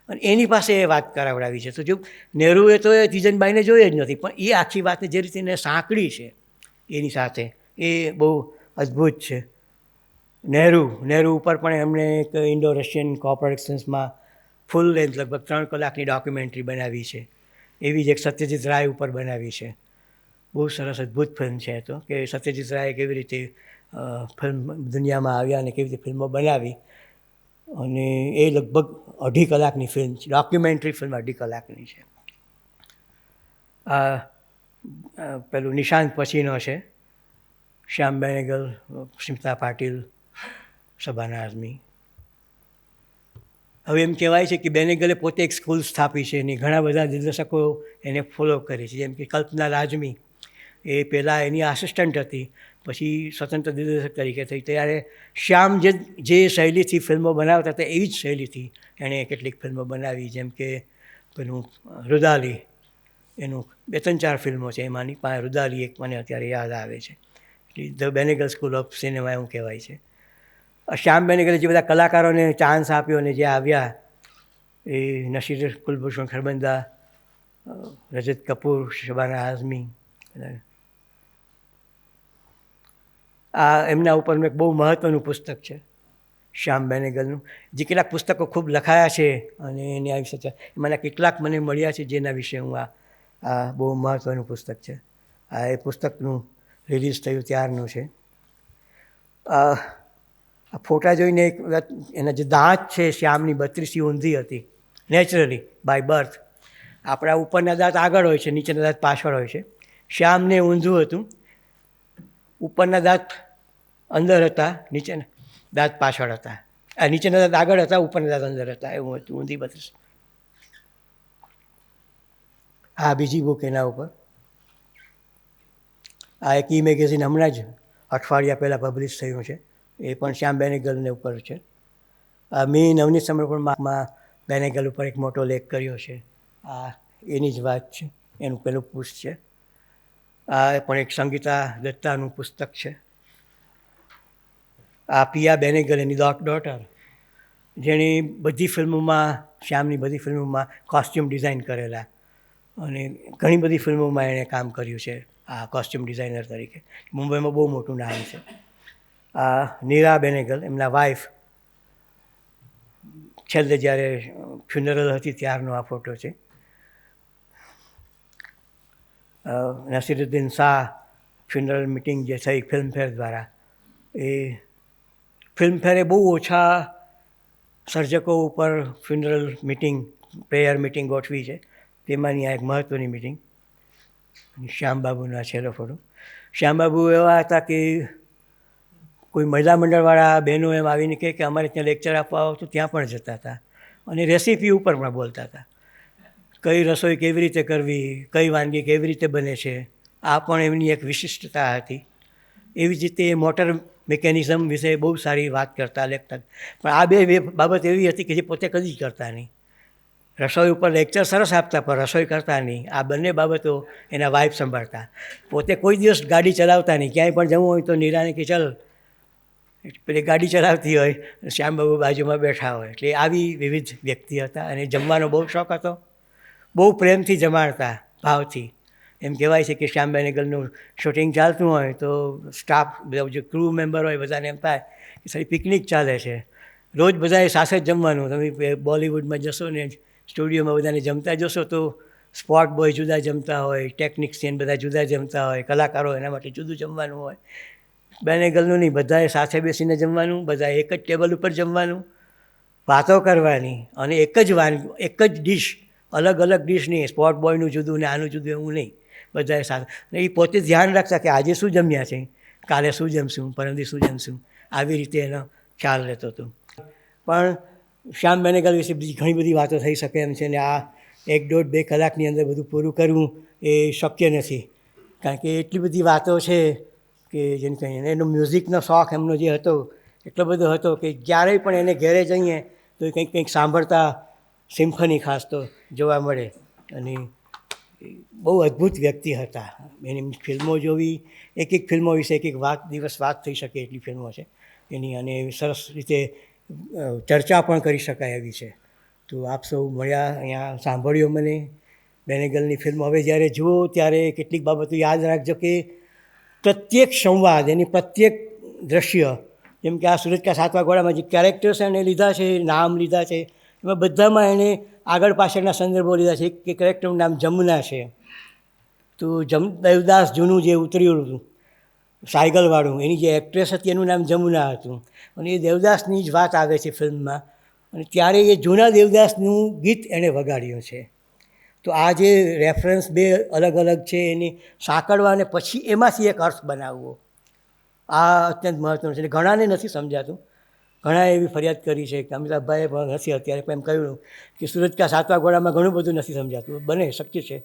અને એની પાસે એ વાત કરાવડાવી છે. તો જો નહેરુએ તો એ તીજનબાઈને જોઈ જ નથી, પણ એ આખી વાતને જે રીતે એને સાંકળી છે એની સાથે, એ બહુ અદ્ભુત છે. નહેરુ ઉપર પણ એમણે એક ઇન્ડો રશિયન કોપ્રોડક્શન્સમાં ફૂલ લેન્થ લગભગ 3 કલાકની ડોક્યુમેન્ટરી બનાવી છે. એવી જ એક સત્યજીત રાય ઉપર બનાવી છે. બહુ સરસ અદ્ભુત ફિલ્મ છે. તો કે સત્યજીત રાયે કેવી રીતે ફિલ્મ દુનિયામાં આવ્યા અને કેવી રીતે ફિલ્મો બનાવી, અને એ લગભગ 2.5 કલાકની ફિલ્મ છે, ડોક્યુમેન્ટરી ફિલ્મ 2.5 કલાકની છે. પેલું નિશાંત પછીનો છે, શ્યામ બેનેગલ, સ્મિતા પાટીલ, શબાના આઝમી. હવે એમ કહેવાય છે કે બેનેગલે પોતે એક સ્કૂલ સ્થાપી છે અને ઘણા બધા દિગ્દર્શકો એને ફોલો કરે છે. જેમ કે કલ્પના લાજમી, એ પહેલાં એની આસિસ્ટન્ટ હતી, પછી સ્વતંત્ર દિગ્દર્શક તરીકે થઈ. ત્યારે શ્યામ જે શૈલીથી ફિલ્મો બનાવતા હતા એવી જ શૈલીથી એણે કેટલીક ફિલ્મો બનાવી. જેમ કે પેલું રુદાલી, એનું 2-4 ફિલ્મો છે, એમાંની રુદાલી એક મને અત્યારે યાદ આવે છે. The Benegal school of cinema એવું કહેવાય છે. શ્યામ બેનેગલે જે બધા કલાકારોને ચાન્સ આપ્યો અને જે આવ્યા એ નસીર કુલભૂષણ ખરબંદા, રજત કપૂર, શબાના આઝમી, આ એમના ઉપરનું એક બહુ મહત્ત્વનું પુસ્તક છે શ્યામ બેનેગલનું. જે કેટલાક પુસ્તકો ખૂબ લખાયા છે અને એની આ વિશે એમાંના કેટલાક મને મળ્યા છે જેના વિશે હું આ બહુ મહત્ત્વનું પુસ્તક છે. આ એ પુસ્તકનું રિલીઝ થયું ત્યારનું છે. આ ફોટા જોઈને એક એના જે દાંત છે શ્યામની 32 ઊંધી હતી નેચરલી બાય બર્થ. આપણા ઉપરના દાંત આગળ હોય છે, નીચેના દાંત પાછળ હોય છે. શ્યામને ઊંધું હતું, ઉપરના દાંત અંદર હતા, નીચેના દાંત પાછળ હતા. આ નીચેના દાંત આગળ હતા, ઉપરના દાંત અંદર હતા, એવું હતું. ઊંધી 32. આ બીજી બુક એના ઉપર. આ એક મેગેઝિન હમણાં જ અઠવાડિયા પહેલાં પબ્લિશ થયું છે, એ પણ શ્યામ બેનેગલને ઉપર છે. મેં નવનીત સમર્પણમાં બેનેગલ ઉપર એક મોટો લેખ કર્યો છે. આ એની જ વાત છે, એનું પેલું પુસ્તક છે. આ પણ એક સંગીતા દત્તાનું પુસ્તક છે. આ પિયા બેનેગલ એની ડોટર, જેણે બધી ફિલ્મોમાં, શ્યામની બધી ફિલ્મોમાં કોસ્ટ્યુમ ડિઝાઇન કરેલા અને ઘણી બધી ફિલ્મોમાં એણે કામ કર્યું છે આ કોસ્ટ્યુમ ડિઝાઇનર તરીકે. મુંબઈમાં બહુ મોટું નામ છે. આ નીરા બેનેગલ, એમના વાઇફ, છેલ્લે જ્યારે ફ્યુનરલ હતી ત્યારનો આ ફોટો છે. નસીરુદ્દીન શાહ ફ્યુનરલ મિટિંગ જે થઈ ફિલ્મફેર દ્વારા, એ ફિલ્મફેરે બહુ ઓછા સર્જકો ઉપર ફ્યુનરલ મિટિંગ, પ્રેયર મિટિંગ ગોઠવી છે. તેમાંની આ એક મહત્ત્વની મિટિંગ. શ્યામબાબુનો આ છેલ્લો ફોટો. શ્યામબાબુ એવા હતા કે કોઈ મહિલા મંડળવાળા બહેનો એમ આવીને કહે કે અમારે ત્યાં લેક્ચર આપવા આવો તો ત્યાં પણ જતા હતા અને રેસીપી ઉપર પણ બોલતા હતા. કઈ રસોઈ કેવી રીતે કરવી, કઈ વાનગી કેવી રીતે બને છે, આ પણ એમની એક વિશિષ્ટતા હતી. એવી જ રીતે મોટર મિકેનિઝમ વિશે બહુ સારી વાત કરતા, લેખતા. પણ આ બે બાબત એવી હતી કે જે પોતે કદી જ કરતા નહીં. રસોઈ ઉપર લેક્ચર સરસ આપતા પણ રસોઈ કરતા નહીં. આ બંને બાબતો એના વાઇફ સંભાળતા. પોતે કોઈ દિવસ ગાડી ચલાવતા નહીં. ક્યાંય પણ જવું હોય તો નિરાને કે ચલ, પેલી ગાડી ચલાવતી હોય, શ્યામબાબુ બાજુમાં બેઠા હોય. એટલે આવી વિવિધ વ્યક્તિ હતા અને જમવાનો બહુ શોખ હતો. બહુ પ્રેમથી જમાડતા, ભાવથી. એમ કહેવાય છે કે શ્યામ બેનેગલનું શૂટિંગ ચાલતું હોય તો સ્ટાફ, જે ક્રૂ મેમ્બર હોય, બધાને એમ થાય કે સારી પિકનિક ચાલે છે. રોજ બધાએ સાથે જ જમવાનું. તમે બોલિવૂડમાં જશો ને સ્ટુડિયોમાં બધાને જમતા જોશો તો સ્પોટ બોય જુદા જમતા હોય, ટેકનિશિયન બધા જુદા જમતા હોય, કલાકારો એના માટે જુદું જમવાનું હોય. બેનેગલનું નહીં, બધાએ સાથે બેસીને જમવાનું, બધા એક જ ટેબલ ઉપર જમવાનું, વાતો કરવાની અને એક જ ડીશ, અલગ અલગ ડીશ નહીં. સ્પોટ બોયનું જુદું ને આનું જુદું એવું નહીં. બધાએ સાથે. અને એ પોતે ધ્યાન રાખતા કે આજે શું જમ્યા છે, કાલે શું જમશું, પરમદી શું જમશું. આવી રીતે એનો ખ્યાલ રહેતો હતો. પણ શ્યામ બેનેગલ વિશે બીજી ઘણી બધી વાતો થઈ શકે એમ છે ને આ 1.5-2 કલાકની અંદર બધું પૂરું કરવું એ શક્ય નથી. કારણ કે એટલી બધી વાતો છે કે જેને કહીએ. એનો મ્યુઝિકનો શોખ એમનો જે હતો એટલો બધો હતો કે ક્યારેય પણ એને ઘેરે જઈએ તો કંઈક સાંભળતા સિમ્ફની ખાસ તો જોવા મળે. અને બહુ અદ્ભુત વ્યક્તિ હતા. એની ફિલ્મો જોવી, એક ફિલ્મો વિશે એક દિવસ વાત થઈ શકે એટલી ફિલ્મો છે એની, અને સરસ રીતે ચર્ચા પણ કરી શકાય એવી છે. તો આપ સૌ મળ્યા, અહીંયા સાંભળ્યો મને. બેનેગલની ફિલ્મ હવે જ્યારે જુઓ ત્યારે કેટલીક બાબતો યાદ રાખજો કે પ્રત્યેક સંવાદ, એની પ્રત્યેક દ્રશ્ય, જેમ કે આ સુરજ કા સાતવા ઘોડામાં જે કેરેક્ટર્સ એણે લીધા છે, નામ લીધા છે, એમાં બધામાં એણે આગળ પાછળના સંદર્ભો લીધા છે. એક કેરેક્ટરનું નામ જમુના છે. તો દેવદાસ જૂનું જે ઉતર્યું હતું સાયકલવાળું, એની જે એક્ટ્રેસ હતી એનું નામ જમુના હતું. અને એ દેવદાસની જ વાત આવે છે ફિલ્મમાં. અને ત્યારે એ જૂના દેવદાસનું ગીત એણે વગાડ્યું છે. તો આ જે રેફરન્સ બે અલગ અલગ છે એની સાંકળવા અને પછી એમાંથી એક અર્થ બનાવવો, આ અત્યંત મહત્ત્વનું છે. ઘણાને નથી સમજાતું. ઘણાએ એવી ફરિયાદ કરી છે કે અમિતાભભાઈએ પણ નથી અત્યારે પણ એમ કહ્યું કે સુરજ કા સાતવા ઘોડામાં ઘણું બધું નથી સમજાતું. બને શક્ય છે,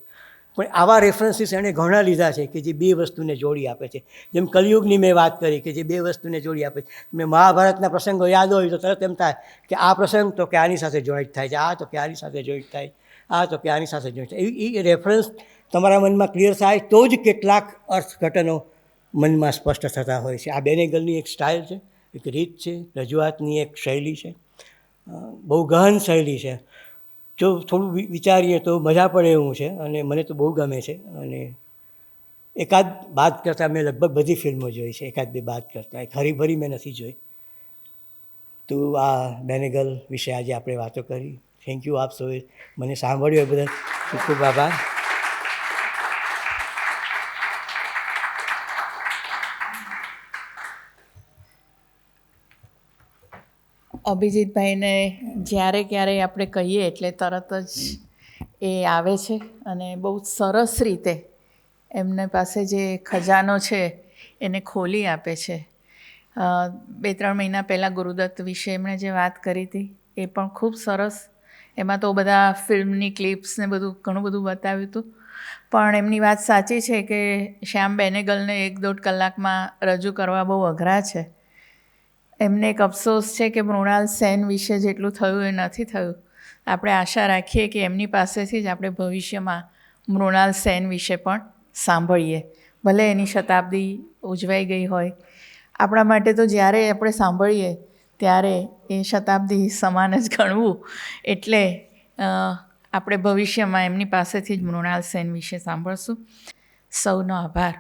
પણ આવા રેફરન્સીસ એણે ઘણા લીધા છે કે જે બે વસ્તુને જોડી આપે છે. જેમ કલયુગની મેં વાત કરી કે જે બે વસ્તુને જોડી આપે છે. મેં મહાભારતના પ્રસંગો યાદ હોય તો તરત એમ થાય કે આ પ્રસંગ તો કે આની સાથે જોઈન્ટ થાય છે, આ તો કે આની સાથે જોઈન્ટ થાય, આ તો કે આની સાથે જોઈન્ટ થાય. એ રેફરન્સ તમારા મનમાં ક્લિયર થાય તો જ કેટલાક અર્થઘટનો મનમાં સ્પષ્ટ થતા હોય છે. આ બેનેગલની એક સ્ટાઇલ છે, એક રીત છે, રજૂઆતની એક શૈલી છે, બહુ ગહન શૈલી છે. જો થોડું વિચારીએ તો મજા પડે એવું છે અને મને તો બહુ ગમે છે. અને એકાદ બાદ કરતાં મેં લગભગ બધી ફિલ્મો જોઈ છે, એકાદ બે બાદ કરતાં. એક હરીભરી મેં નથી જોઈ. તો આ બેનેગલ વિશે આજે આપણે વાતો કરી. થેન્ક યુ આપ સૌએ મને સાંભળ્યું એ બદલ ખૂબ ખૂબ આભાર. અભિજીતભાઈને જ્યારે ક્યારેય આપણે કહીએ એટલે તરત જ એ આવે છે અને બહુ સરસ રીતે એમની પાસે જે ખજાનો છે એને ખોલી આપે છે. 2-3 મહિના પહેલાં ગુરુદત્ત વિશે એમણે જે વાત કરી હતી એ પણ ખૂબ સરસ. એમાં તો બધા ફિલ્મની ક્લિપ્સ ને બધું ઘણું બધું બતાવ્યું હતું, પણ એમની વાત સાચી છે કે શ્યામ બેનેગલને 1-1.5 કલાકમાં રજૂ કરવા બહુ અઘરા છે. એમને એક અફસોસ છે કે મૃણાલ સેન વિશે જેટલું થયું એ નથી થયું. આપણે આશા રાખીએ કે એમની પાસેથી જ આપણે ભવિષ્યમાં મૃણાલ સેન વિશે પણ સાંભળીએ. ભલે એની શતાબ્દી ઉજવાઈ ગઈ હોય, આપણા માટે તો જ્યારે આપણે સાંભળીએ ત્યારે એ શતાબ્દી સમાન જ ગણવું. એટલે આપણે ભવિષ્યમાં એમની પાસેથી જ મૃણાલ સેન વિશે સાંભળશું. સૌનો આભાર.